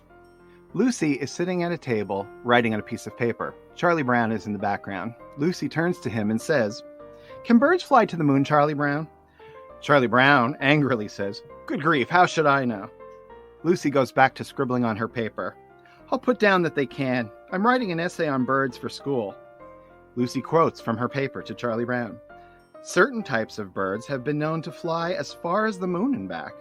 Lucy is sitting at a table, writing on a piece of paper. Charlie Brown is in the background. Lucy turns to him and says, "Can birds fly to the moon, Charlie Brown?" Charlie Brown angrily says, "Good grief, how should I know?" Lucy goes back to scribbling on her paper. "I'll put down that they can. I'm writing an essay on birds for school." Lucy quotes from her paper to Charlie Brown. "Certain types of birds have been known to fly as far as the moon and back."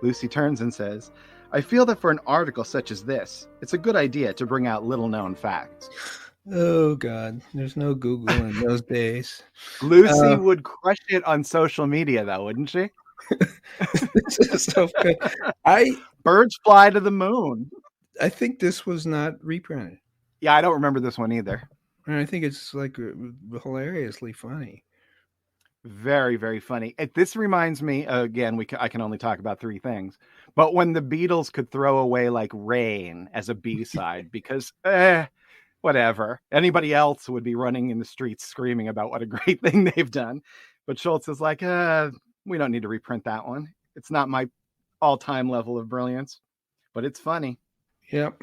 Lucy turns and says, "I feel that for an article such as this, it's a good idea to bring out little-known facts." Oh, God. There's no Google in those days. Lucy would crush it on social media, though, wouldn't she? This is so good. Birds fly to the moon. I think this was not reprinted. Yeah, I don't remember this one either. And I think it's like hilariously funny. Very, very funny. This reminds me, again, I can only talk about three things, but when the Beatles could throw away like Rain as a B-side because, whatever. Anybody else would be running in the streets screaming about what a great thing they've done. But Schulz is like, we don't need to reprint that one. It's not my all-time level of brilliance, but it's funny. Yep.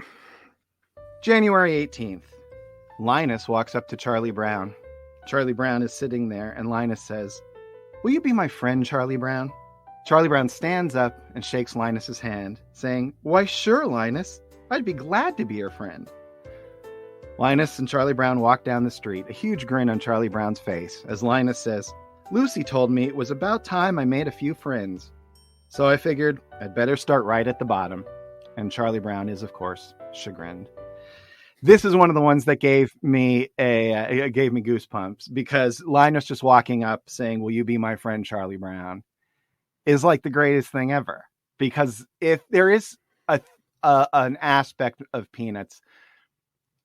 January 18th. Linus walks up to Charlie Brown. Charlie Brown is sitting there, and Linus says, "Will you be my friend, Charlie Brown?" Charlie Brown stands up and shakes Linus's hand, saying, "Why, sure, Linus. I'd be glad to be your friend." Linus and Charlie Brown walk down the street, a huge grin on Charlie Brown's face, as Linus says, "Lucy told me it was about time I made a few friends. So I figured I'd better start right at the bottom." And Charlie Brown is, of course, chagrined. This is one of the ones that gave me goosebumps, because Linus just walking up saying, "Will you be my friend, Charlie Brown?" is like the greatest thing ever. Because if there is an aspect of Peanuts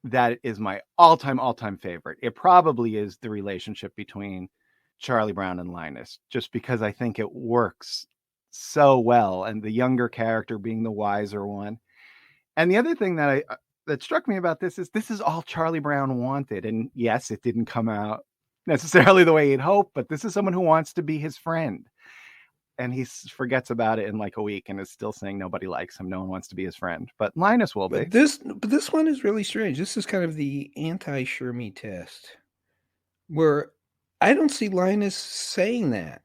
that is my all-time favorite, it probably is the relationship between Charlie Brown and Linus, just because I think it works so well, and the younger character being the wiser one. And the other thing that struck me about this is all Charlie Brown wanted. And yes, it didn't come out necessarily the way he'd hoped, but this is someone who wants to be his friend. And he forgets about it in like a week and is still saying nobody likes him. No one wants to be his friend, but Linus will be. But this one is really strange. This is kind of the anti-Shermie test. where I don't see Linus saying that.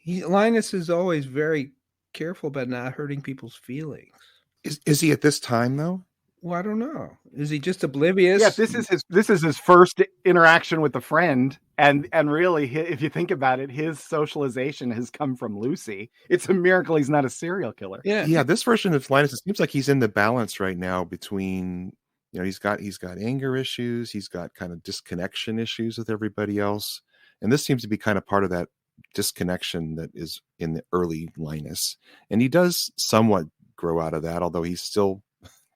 Linus is always very careful about not hurting people's feelings. Is he at this time though? Well, I don't know. Is he just oblivious? Yeah, this is his first interaction with a friend, and really, if you think about it, his socialization has come from Lucy. It's a miracle he's not a serial killer. Yeah. This version of Linus, it seems like he's in the balance right now between, he's got anger issues, he's got kind of disconnection issues with everybody else, and this seems to be kind of part of that disconnection that is in the early Linus, and he does somewhat grow out of that, although he's still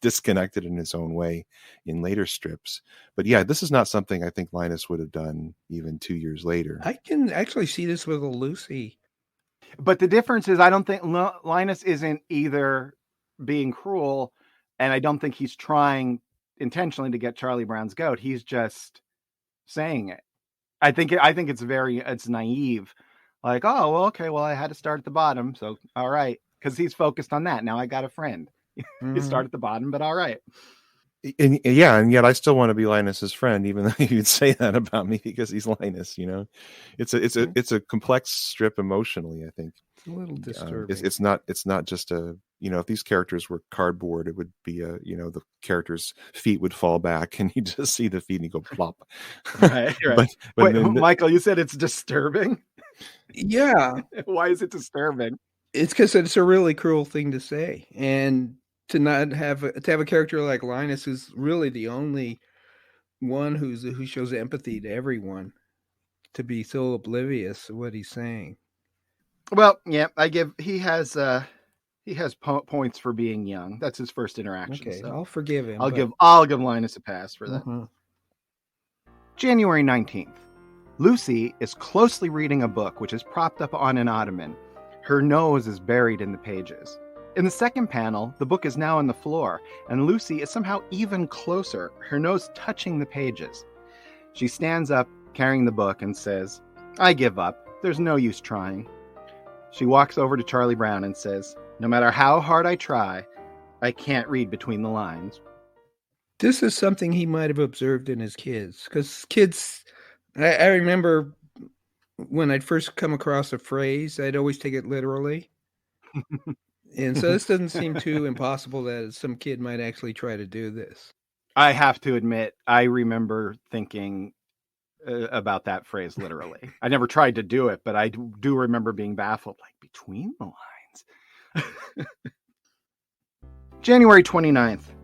disconnected in his own way in later strips. But yeah, this is not something I think Linus would have done even 2 years later. I can actually see this with a Lucy. But the difference is I don't think Linus isn't either being cruel, and I don't think he's trying intentionally to get Charlie Brown's goat. He's just saying it. I think it's naive. Like, oh, well, okay, well, I had to start at the bottom, so all right. Because he's focused on that. Now I got a friend. You start at the bottom, but all right. And yet I still want to be Linus's friend, even though you'd say that about me because he's Linus. It's a complex strip emotionally. I think it's a little disturbing. It's not just a if these characters were cardboard, it would be the character's feet would fall back and you just see the feet and you go plop. Right. but wait, Michael, you said it's disturbing. Yeah. Why is it disturbing? It's because it's a really cruel thing to say, and to not have a character like Linus, who's really the only one who shows empathy to everyone, to be so oblivious to what he's saying. Well, yeah, he has points for being young. That's his first interaction. Okay, so I'll forgive him. I'll give Linus a pass for that. Mm-hmm. January 19th. Lucy is closely reading a book which is propped up on an ottoman. Her nose is buried in the pages. In the second panel, the book is now on the floor, and Lucy is somehow even closer, her nose touching the pages. She stands up, carrying the book, and says, "I give up. There's no use trying." She walks over to Charlie Brown and says, "No matter how hard I try, I can't read between the lines." This is something he might have observed in his kids, because kids, I remember when I'd first come across a phrase, I'd always take it literally. And so this doesn't seem too impossible that some kid might actually try to do this. I have to admit, I remember thinking about that phrase literally. I never tried to do it, but I do remember being baffled, like between the lines. January 29th.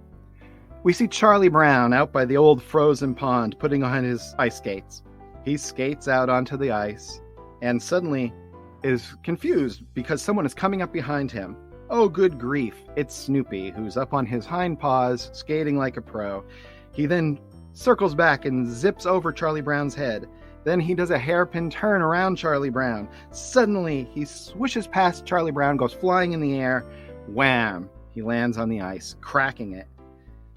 We see Charlie Brown out by the old frozen pond putting on his ice skates. He skates out onto the ice and suddenly is confused because someone is coming up behind him. Oh, good grief. It's Snoopy, who's up on his hind paws, skating like a pro. He then circles back and zips over Charlie Brown's head. Then he does a hairpin turn around Charlie Brown. Suddenly, he swishes past Charlie Brown, goes flying in the air. Wham! He lands on the ice, cracking it.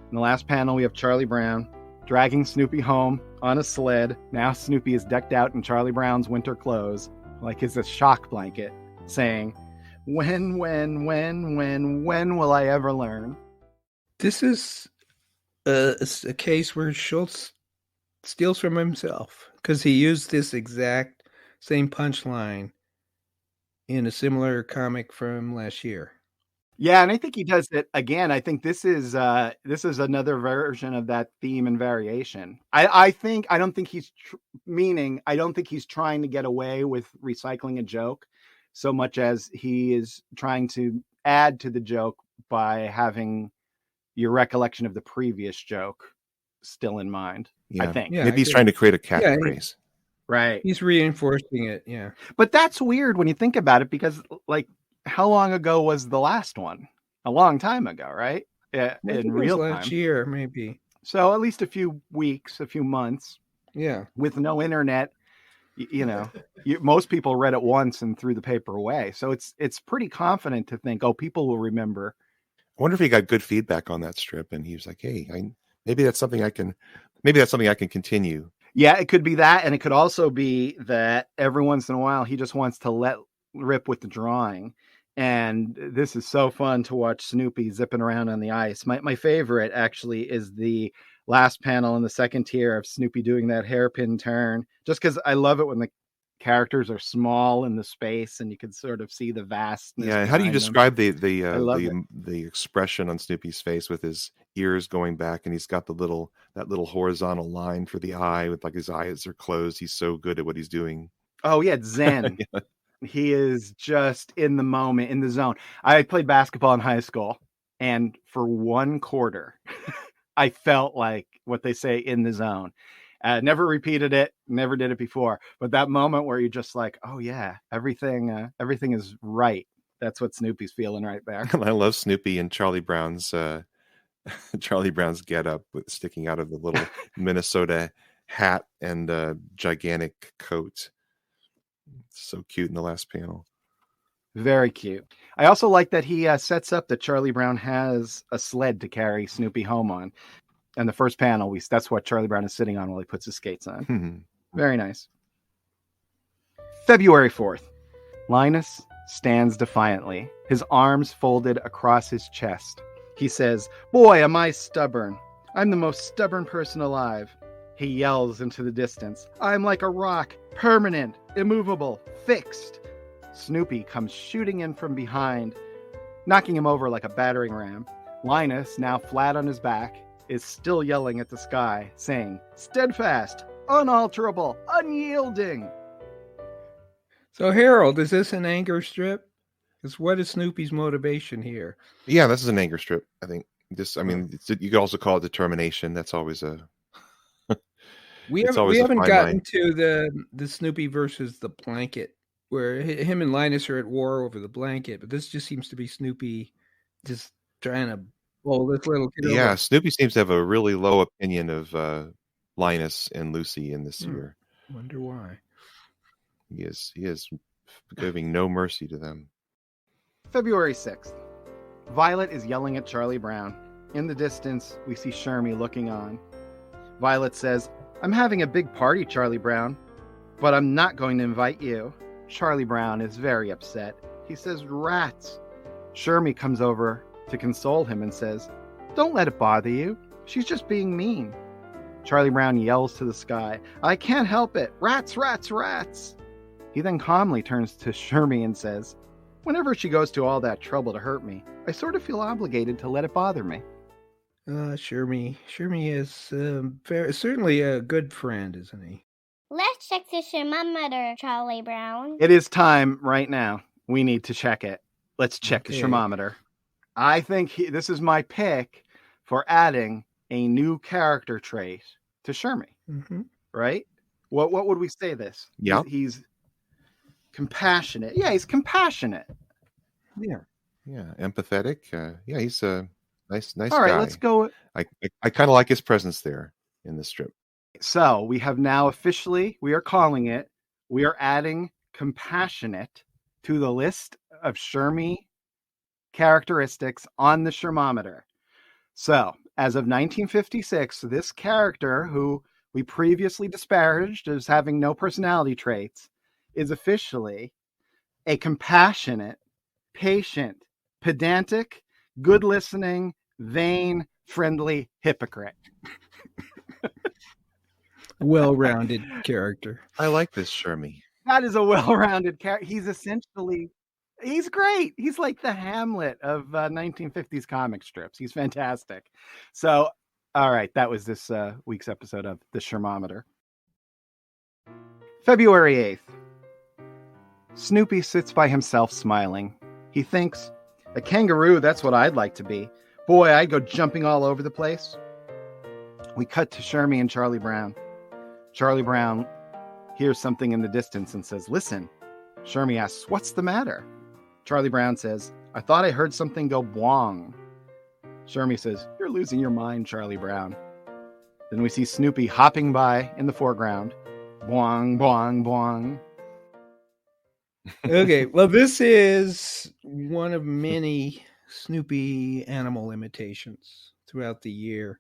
In the last panel, we have Charlie Brown dragging Snoopy home on a sled. Now Snoopy is decked out in Charlie Brown's winter clothes, like it's a shock blanket, saying, when will I ever learn? This is a case where Schulz steals from himself, because he used this exact same punchline in a similar comic from last year. Yeah, and I think he does it again. I think this is another version of that theme and variation. I don't think he's trying to get away with recycling a joke so much as he is trying to add to the joke by having your recollection of the previous joke still in mind. Yeah. I think. Yeah, maybe he's trying to create a catchphrase. Right. He's reinforcing it, yeah. But that's weird when you think about it, because like, how long ago was the last one? A long time ago, right? Yeah, in real time. Last year, maybe. So at least a few weeks, a few months. Yeah. With no internet, most people read it once and threw the paper away. So it's pretty confident to think, oh, people will remember. I wonder if he got good feedback on that strip, and he was like, "Hey, maybe that's something I can continue." Yeah, it could be that, and it could also be that every once in a while he just wants to let rip with the drawing. And this is so fun to watch Snoopy zipping around on the ice. My favorite actually is the last panel in the second tier of Snoopy doing that hairpin turn, just because I love it when the characters are small in the space and you can sort of see the vastness. Yeah, how do you behind them. describe I love it. the expression on Snoopy's face with his ears going back, and he's got that little horizontal line for the eye with like his eyes are closed. He's so good at what he's doing. Oh yeah, it's Zen. Yeah. He is just in the moment, in the zone. I played basketball in high school, and for one quarter, I felt like what they say, in the zone. Never repeated it, never did it before. But that moment where you're just like, oh yeah, everything is right. That's what Snoopy's feeling right there. And I love Snoopy and Charlie Brown's getup with sticking out of the little Minnesota hat and gigantic coat. So cute in the last panel. Very cute. I also like that he sets up that Charlie Brown has a sled to carry Snoopy home on. And the first panel, that's what Charlie Brown is sitting on while he puts his skates on. Very nice. February 4th. Linus stands defiantly, his arms folded across his chest. He says, "Boy, am I stubborn. I'm the most stubborn person alive." He yells into the distance, "I'm like a rock, permanent, immovable, fixed." Snoopy comes shooting in from behind, knocking him over like a battering ram. Linus, now flat on his back, is still yelling at the sky, saying, "Steadfast, unalterable, unyielding." So, Harold, is this an anger strip? Because what is Snoopy's motivation here? Yeah, this is an anger strip, I think. You could also call it determination. That's always a... We haven't gotten to the Snoopy versus the blanket, where him and Linus are at war over the blanket, but this just seems to be Snoopy just trying to bowl this little kid over. Snoopy seems to have a really low opinion of Linus and Lucy in this year. Wonder why. He is giving no mercy to them. February 6th. Violet is yelling at Charlie Brown. In the distance, we see Shermie looking on. Violet says, "I'm having a big party, Charlie Brown, but I'm not going to invite you." Charlie Brown is very upset. He says, "Rats." Shermie comes over to console him and says, "Don't let it bother you. She's just being mean." Charlie Brown yells to the sky, "I can't help it. Rats, rats, rats." He then calmly turns to Shermie and says, "Whenever she goes to all that trouble to hurt me, I sort of feel obligated to let it bother me." Shermie is certainly a good friend, isn't he? Let's check the thermometer, Charlie Brown. It is time right now. We need to check it. Let's check the thermometer. I think this is my pick for adding a new character trait to Shermie. Mm-hmm. Right? What would we say this? Yeah. He's compassionate. Yeah, he's compassionate. Yeah, empathetic. He's a nice All guy. right, let's go. I kind of like his presence there in this strip. So we have now officially, we are calling it, we are adding compassionate to the list of Shermie characteristics on the thermometer. So as of 1956, this character, who we previously disparaged as having no personality traits, is officially a compassionate, patient, pedantic, good listening, vain, friendly hypocrite. Well-rounded character. I like this Shermie. That is a well-rounded character. He's great. He's like the Hamlet of 1950s comic strips. He's fantastic. So, all right, that was this week's episode of The Thermometer. February 8th. Snoopy sits by himself smiling. He thinks, "A kangaroo, that's what I'd like to be. Boy, I'd go jumping all over the place." We cut to Shermie and Charlie Brown. Charlie Brown hears something in the distance and says, "Listen." Shermie asks, "What's the matter?" Charlie Brown says, "I thought I heard something go bwong." Shermie says, "You're losing your mind, Charlie Brown." Then we see Snoopy hopping by in the foreground. Bwong, bwong, bwong. Okay, well, this is one of many Snoopy animal imitations throughout the year.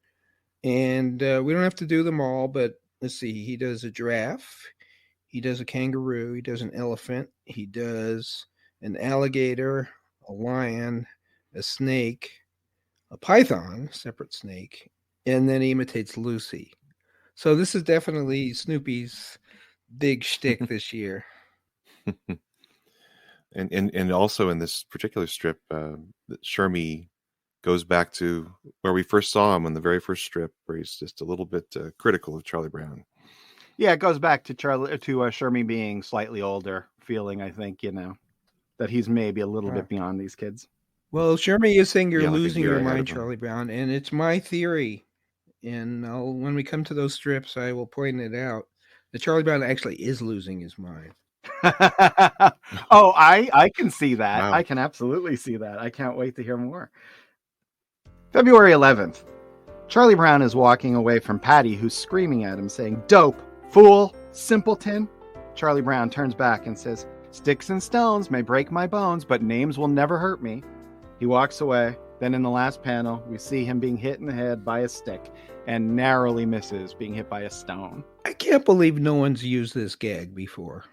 And we don't have to do them all, but let's see. He does a giraffe. He does a kangaroo. He does an elephant. He does an alligator, a lion, a snake, a python, separate snake, and then he imitates Lucy. So this is definitely Snoopy's big shtick this year. And also in this particular strip, Shermie goes back to where we first saw him in the very first strip, where he's just a little bit critical of Charlie Brown. Yeah, it goes back to Shermie being slightly older, feeling, I think, that he's maybe a little bit beyond these kids. Well, Shermie is saying you're Yeah, like a losing year your ahead mind, of him. Charlie Brown, and it's my theory. And when we come to those strips, I will point it out that Charlie Brown actually is losing his mind. Oh, I can see that. Wow. I can absolutely see that. I can't wait to hear more. February 11th. Charlie Brown is walking away from Patty, who's screaming at him, saying, "Dope, fool, simpleton." Charlie Brown turns back and says, "Sticks and stones may break my bones, but names will never hurt me." He walks away. Then in the last panel, we see him being hit in the head by a stick and narrowly misses being hit by a stone. I can't believe no one's used this gag before.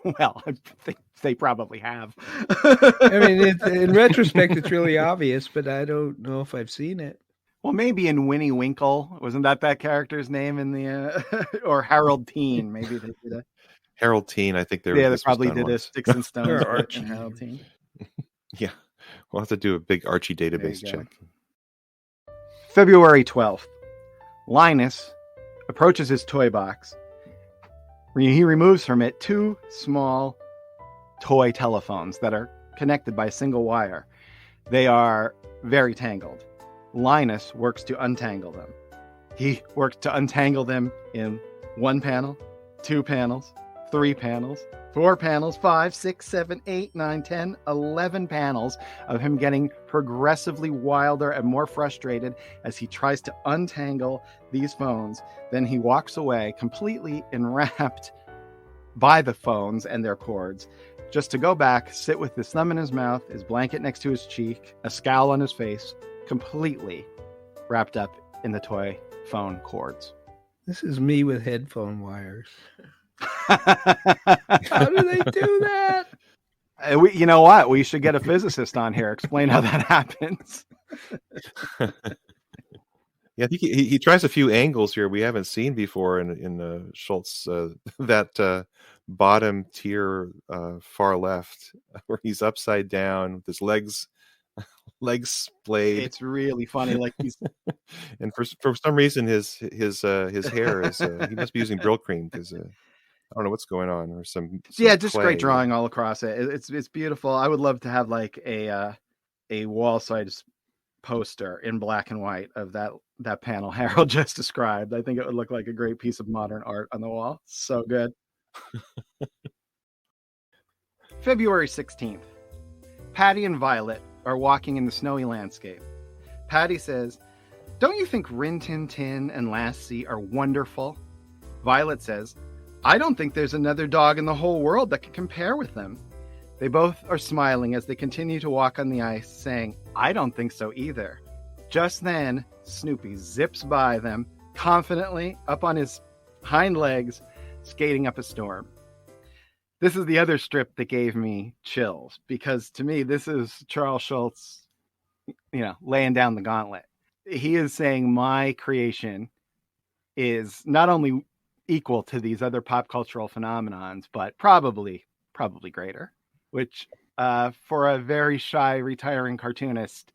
Well, I think they probably have. I mean, in retrospect, it's really obvious, but I don't know if I've seen it. Well, maybe in Winnie Winkle. Wasn't that character's name in the... or Harold Teen. Maybe they did a... Harold Teen, I think they probably did a Sticks and Stones. Or Archie. Harold Teen. Yeah. We'll have to do a big Archie database check. February 12th. Linus approaches his toy box. He removes from it 2 small toy telephones that are connected by a single wire. They are very tangled. Linus works to untangle them. He works to untangle them in 1 panel, 2 panels, 3 panels, 4 panels, 5, 6, 7, 8, 9, 10, 11 panels of him getting progressively wilder and more frustrated as he tries to untangle these phones. Then he walks away completely enwrapped by the phones and their cords, just to go back, sit with his thumb in his mouth, his blanket next to his cheek, a scowl on his face, completely wrapped up in the toy phone cords. This is me with headphone wires. How do they do that? You know what? We should get a physicist on here. Explain how that happens. Yeah, I think he tries a few angles here we haven't seen before in Schulz. That bottom tier, far left, where he's upside down with his legs splayed. It's really funny. Like he's and for some reason his hair is he must be using Brill cream because I don't know what's going on, or some just clay. Great drawing all across it. It's beautiful. I would love to have like a wall size poster in black and white of that panel Harold just described. I think it would look like a great piece of modern art on the wall. So good. February 16th. Patty and Violet are walking in the snowy landscape. Patty says, "Don't you think Rin Tin Tin and Lassie are wonderful?" Violet says, "I don't think there's another dog in the whole world that can compare with them." They both are smiling as they continue to walk on the ice, saying, "I don't think so either." Just then, Snoopy zips by them, confidently up on his hind legs, skating up a storm. This is the other strip that gave me chills, because to me, this is Charles Schulz, laying down the gauntlet. He is saying my creation is not only equal to these other pop cultural phenomenons, but probably greater, which for a very shy retiring cartoonist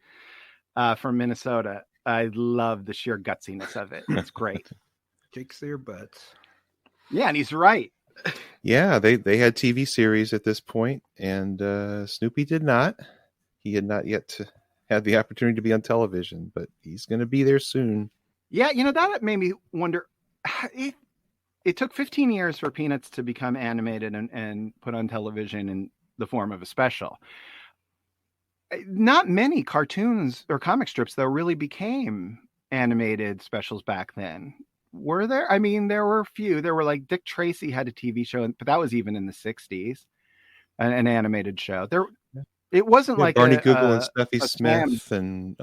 from Minnesota, I love the sheer gutsiness of it. It's great. Kicks their butts. Yeah, and he's right. Yeah, they had TV series at this point, and Snoopy did not. He had not yet had the opportunity to be on television, but he's going to be there soon. Yeah, that made me wonder. It took 15 years for Peanuts to become animated and put on television in the form of a special. Not many cartoons or comic strips, though, really became animated specials back then. Were there? I mean, there were a few. There were like Dick Tracy had a TV show, but that was even in the 60s, an animated show. It wasn't like Barney Google and Steffi Smith and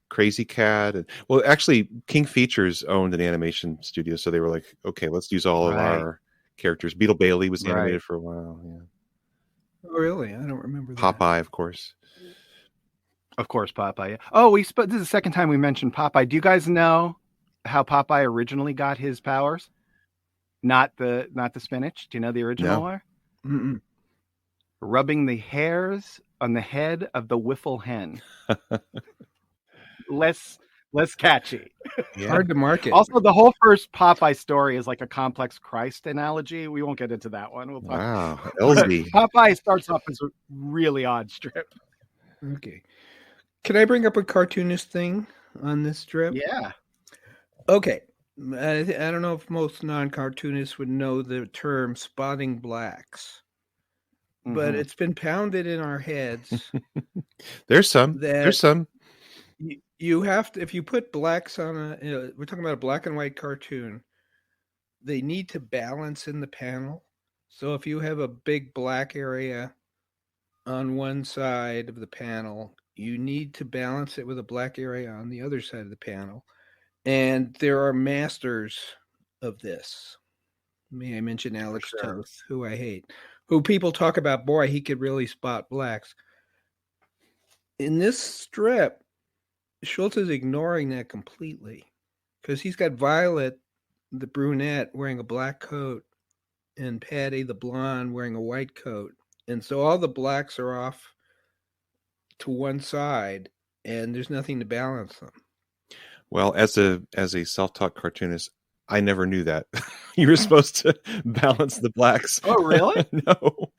Crazy Cat. Well, actually, King Features owned an animation studio, so they were like, okay, let's use all of our characters. Beetle Bailey was animated for a while. Yeah. Oh, really? I don't remember that. Popeye, of course. Of course, Popeye. Oh, this is the second time we mentioned Popeye. Do you guys know how Popeye originally got his powers? Not the spinach. Do you know the original No. one? Mm-mm. Rubbing the hairs on the head of the wiffle hen. Less catchy. Yeah. Hard to market. Also, the whole first Popeye story is like a complex Christ analogy. We won't get into that one. We'll talk. Wow. But Elsie. Popeye starts off as a really odd strip. Okay. Can I bring up a cartoonist thing on this strip? Yeah. Okay. I don't know if most non-cartoonists would know the term spotting blacks, but Mhm. it's been pounded in our heads There's some. that There's some. you have to, if you put blacks on we're talking about a black and white cartoon, they need to balance in the panel. So if you have a big black area on one side of the panel, you need to balance it with a black area on the other side of the panel. And there are masters of this. May I mention Alex sure. Toth, who I hate, who people talk about, boy, he could really spot blacks. In this strip, Schulz is ignoring that completely because he's got Violet, the brunette, wearing a black coat, and Patty, the blonde, wearing a white coat. And so all the blacks are off to one side, and there's nothing to balance them. Well, as a self-taught cartoonist, I never knew that. You were supposed to balance the blacks. Oh, really? No.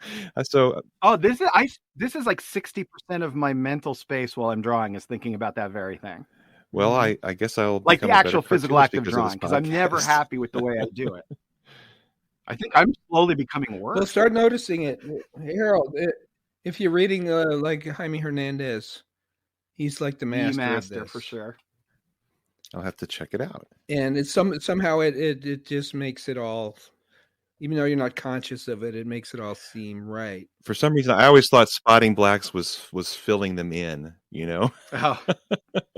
So this is like 60% of my mental space while I'm drawing is thinking about that very thing. well, I guess I'll Like become the a better actual physical cartoonist act of because of this drawing, because I'm never podcast. happy with the way I do it. I think I'm slowly becoming worse. Well, start noticing it. Hey, Harold, if you're reading like Jaime Hernandez, he's like the master of this. for sure. I'll have to check it out. And it's somehow it just makes it all, even though you're not conscious of it, it makes it all seem right. For some reason, I always thought spotting blacks was filling them in. You know, Oh.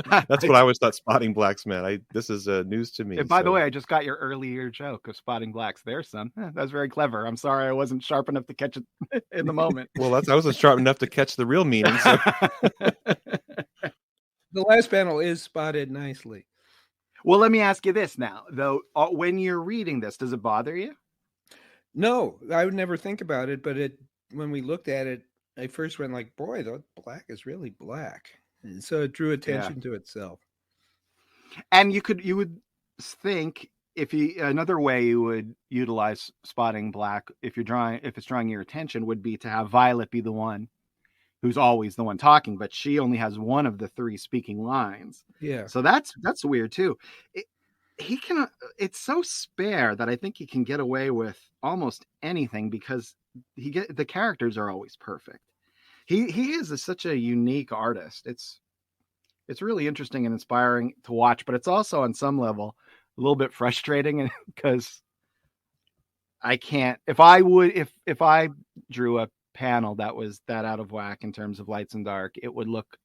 that's what I always thought spotting blacks meant. This is news to me. And by the so- way, I just got your earlier joke of spotting blacks. There's some. That's very clever. I'm sorry I wasn't sharp enough to catch it in the moment. well, I wasn't sharp enough to catch the real meaning. So. The last panel is spotted nicely. Well, let me ask you this now, though. When you're reading this, does it bother you? No, I would never think about it, but when we looked at it, I first went like, boy, the black is really black. And so it drew attention to itself. And you would think another way you would utilize spotting black if it's drawing your attention would be to have Violet be the one who's always the one talking, but she only has one of the three speaking lines. Yeah. So that's weird too. It's so spare that I think he can get away with almost anything because the characters are always perfect. He is such a unique artist. It's really interesting and inspiring to watch, but it's also on some level a little bit frustrating because I can't, if I drew a panel that was that out of whack in terms of lights and dark, it would look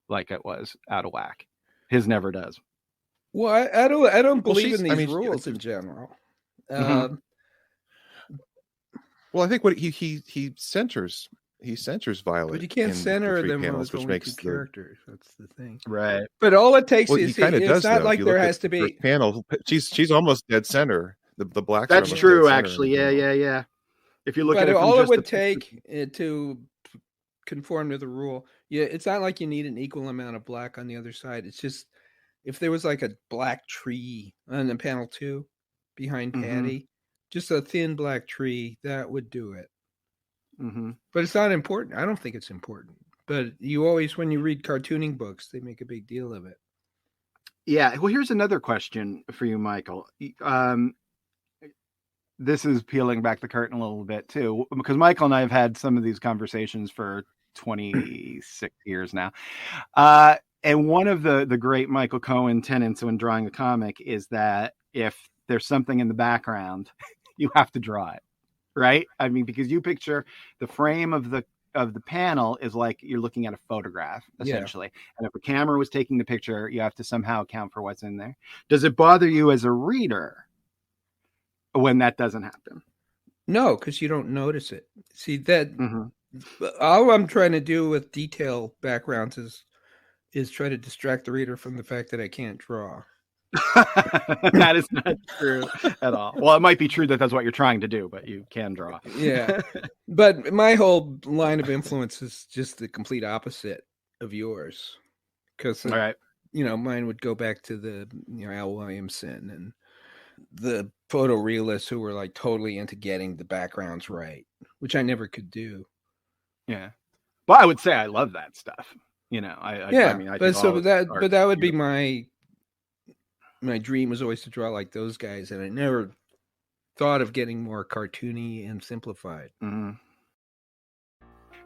like it was out of whack. His never does. Well, I don't believe in these rules in general. Mhm. Well, I think what he centers Violet, but you can't in the center three them panels, with which only makes two characters. That's the thing. Right. But all it takes Well, he is kind of it's does. not though. like If you there look at has to the be. first panel. She's almost dead center. The blacks. are That's almost true, dead center actually. in the panel. Yeah. If you look But at it, all from it would just the take to conform to the rule, it's not like you need an equal amount of black on the other side. It's just if there was like a black tree on the panel 2 behind Mhm. Patty, just a thin black tree, that would do it. Mm-hmm. But it's not important. I don't think it's important. But you always, when you read cartooning books, they make a big deal of it. Yeah. Well, here's another question for you, Michael. This is peeling back the curtain a little bit too, because Michael and I have had some of these conversations for 26 years now. And one of the great Michael Cohen tenets when drawing a comic is that if there's something in the background, you have to draw it, right? I mean, because you picture the frame of the panel is like you're looking at a photograph, essentially. Yeah. And if a camera was taking the picture, you have to somehow account for what's in there. Does it bother you as a reader when that doesn't happen? No, because you don't notice it. See, that all I'm trying to do with detail backgrounds is try to distract the reader from the fact that I can't draw. That is not true at all. Well, it might be true that that's what you're trying to do, but you can draw. Yeah. But my whole line of influence is just the complete opposite of yours. Because, All right. Mine would go back to the, Al Williamson and the photorealists who were like totally into getting the backgrounds right, which I never could do. Yeah. Well, I would say I love that stuff. I mean, I but think that would be my dream was always to draw like those guys, and I never thought of getting more cartoony and simplified. Mm-hmm.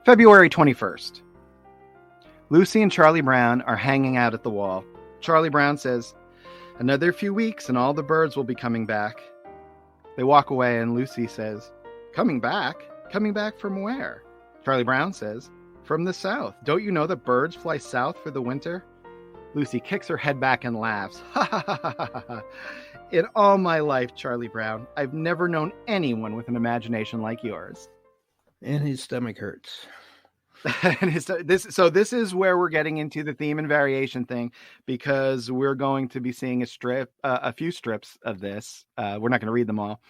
February 21st. Lucy and Charlie Brown are hanging out at the wall. Charlie Brown says, "Another few weeks and all the birds will be coming back." They walk away and Lucy says, "Coming back? Coming back from where?" Charlie Brown says, "From the south. Don't you know that birds fly south for the winter?" Lucy kicks her head back and laughs. "Ha ha ha ha ha ha. In all my life, Charlie Brown, I've never known anyone with an imagination like yours." And his stomach hurts. And this is where we're getting into the theme and variation thing, because we're going to be seeing a few strips of this. We're not going to read them all.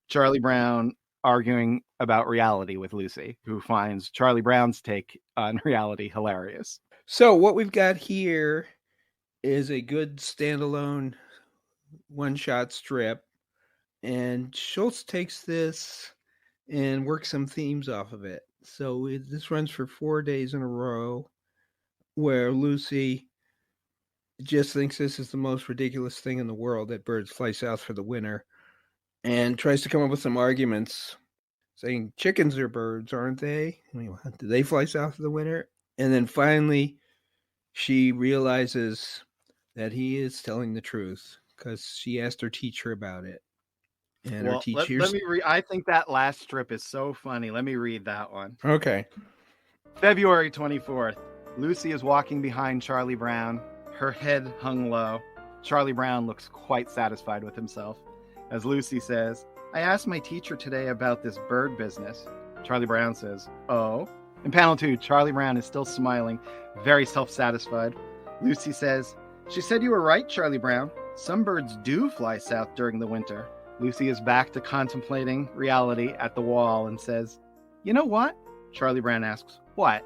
Charlie Brown arguing about reality with Lucy, who finds Charlie Brown's take on reality hilarious. So what we've got here is a good standalone one-shot strip, and Schulz takes this and works some themes off of it. So this runs for 4 days in a row, where Lucy just thinks this is the most ridiculous thing in the world, that birds fly south for the winter, and tries to come up with some arguments saying chickens are birds, aren't they? I mean, do they fly south for the winter? And then finally she realizes that he is telling the truth, because she asked her teacher about it. And her teacher... let me read. I think that last strip is so funny. Let me read that one. Okay. February 24th. Lucy is walking behind Charlie Brown, her head hung low. Charlie Brown looks quite satisfied with himself. As Lucy says, "I asked my teacher today about this bird business." Charlie Brown says, "Oh?" In panel 2, Charlie Brown is still smiling, very self-satisfied. Lucy says, "She said you were right, Charlie Brown. Some birds do fly south during the winter." Lucy is back to contemplating reality at the wall and says, "You know what?" Charlie Brown asks, "What?"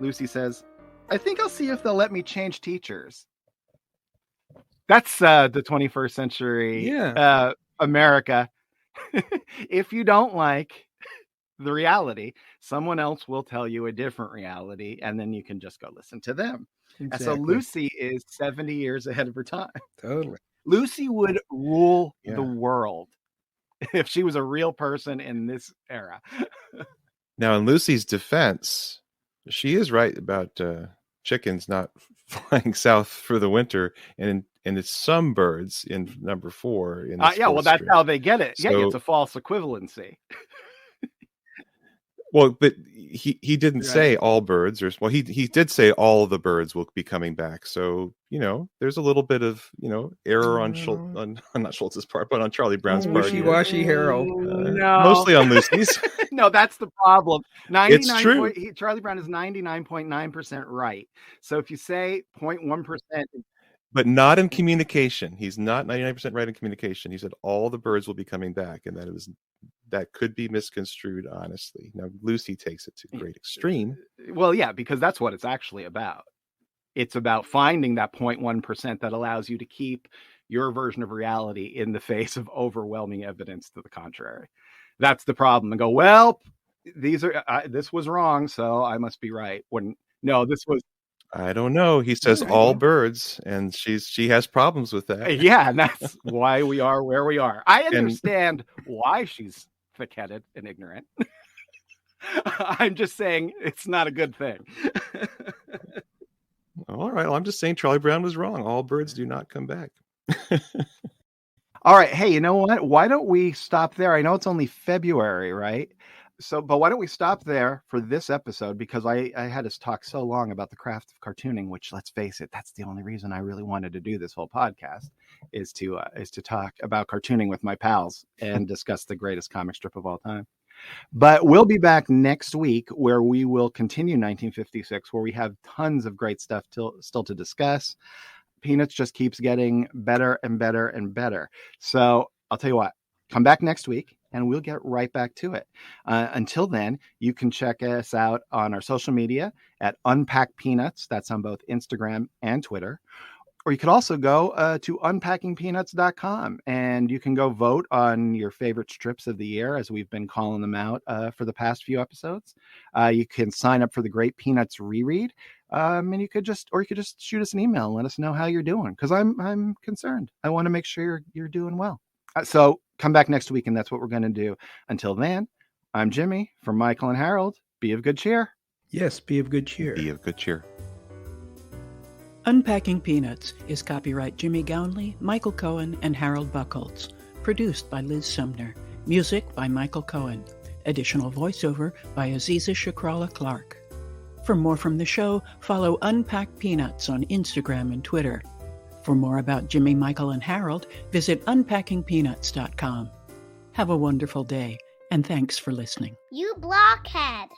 Lucy says, "I think I'll see if they'll let me change teachers." That's the 21st century America. If you don't like the reality, someone else will tell you a different reality, and then you can just go listen to them. Exactly. So Lucy is 70 years ahead of her time. Totally. Lucy would rule the world if she was a real person in this era. Now, in Lucy's defense, she is right about chickens not flying south for the winter, and it's some birds in number 4. In this well, that's strip. How they get it. So, yeah, it's a false equivalency. Well, but he didn't say all birds, he did say all the birds will be coming back. So, there's a little bit of, error on not Schultz's part, but on Charlie Brown's part. Wishy-washy Harold. No. Mostly on Lucy's. No, that's the problem. It's true. Charlie Brown is 99.9% right. So if you say 0.1%. But not in communication. He's not 99% right in communication. He said all the birds will be coming back, and that could be misconstrued, honestly. Now, Lucy takes it to a great extreme. Well, yeah, because that's what it's actually about. It's about finding that 0.1% that allows you to keep your version of reality in the face of overwhelming evidence to the contrary. That's the problem. And go, well, this was wrong, so I must be right. I don't know. He says all birds, and she has problems with that. Yeah, and that's why we are where we are. I understand why she's thick-headed and ignorant. I'm just saying it's not a good thing. All right. Well, I'm just saying Charlie Brown was wrong. All birds do not come back. All right. Hey, you know what? Why don't we stop there? I know it's only February, right? But why don't we stop there for this episode? Because I had us talk so long about the craft of cartooning, which, let's face it, that's the only reason I really wanted to do this whole podcast is to talk about cartooning with my pals and discuss the greatest comic strip of all time. But we'll be back next week where we will continue 1956, where we have tons of great stuff still to discuss. Peanuts just keeps getting better and better and better. So I'll tell you what, come back next week and we'll get right back to it. Until then, you can check us out on our social media at Unpack Peanuts. That's on both Instagram and Twitter. Or you could also go to unpackingpeanuts.com and you can go vote on your favorite strips of the year, as we've been calling them out for the past few episodes. You can sign up for the Great Peanuts reread, and you could just shoot us an email and let us know how you're doing, because I'm concerned. I want to make sure you're doing well. So come back next week, and that's what we're going to do. Until then, I'm Jimmy from Michael and Harold. Be of good cheer. Yes, be of good cheer. Be of good cheer. Unpacking Peanuts is copyright Jimmy Gownley, Michael Cohen, and Harold Buchholz. Produced by Liz Sumner. Music by Michael Cohen. Additional voiceover by Aziza Shakrala Clark. For more from the show, follow Unpack Peanuts on Instagram and Twitter. For more about Jimmy, Michael, and Harold, visit unpackingpeanuts.com. Have a wonderful day, and thanks for listening. You blockhead!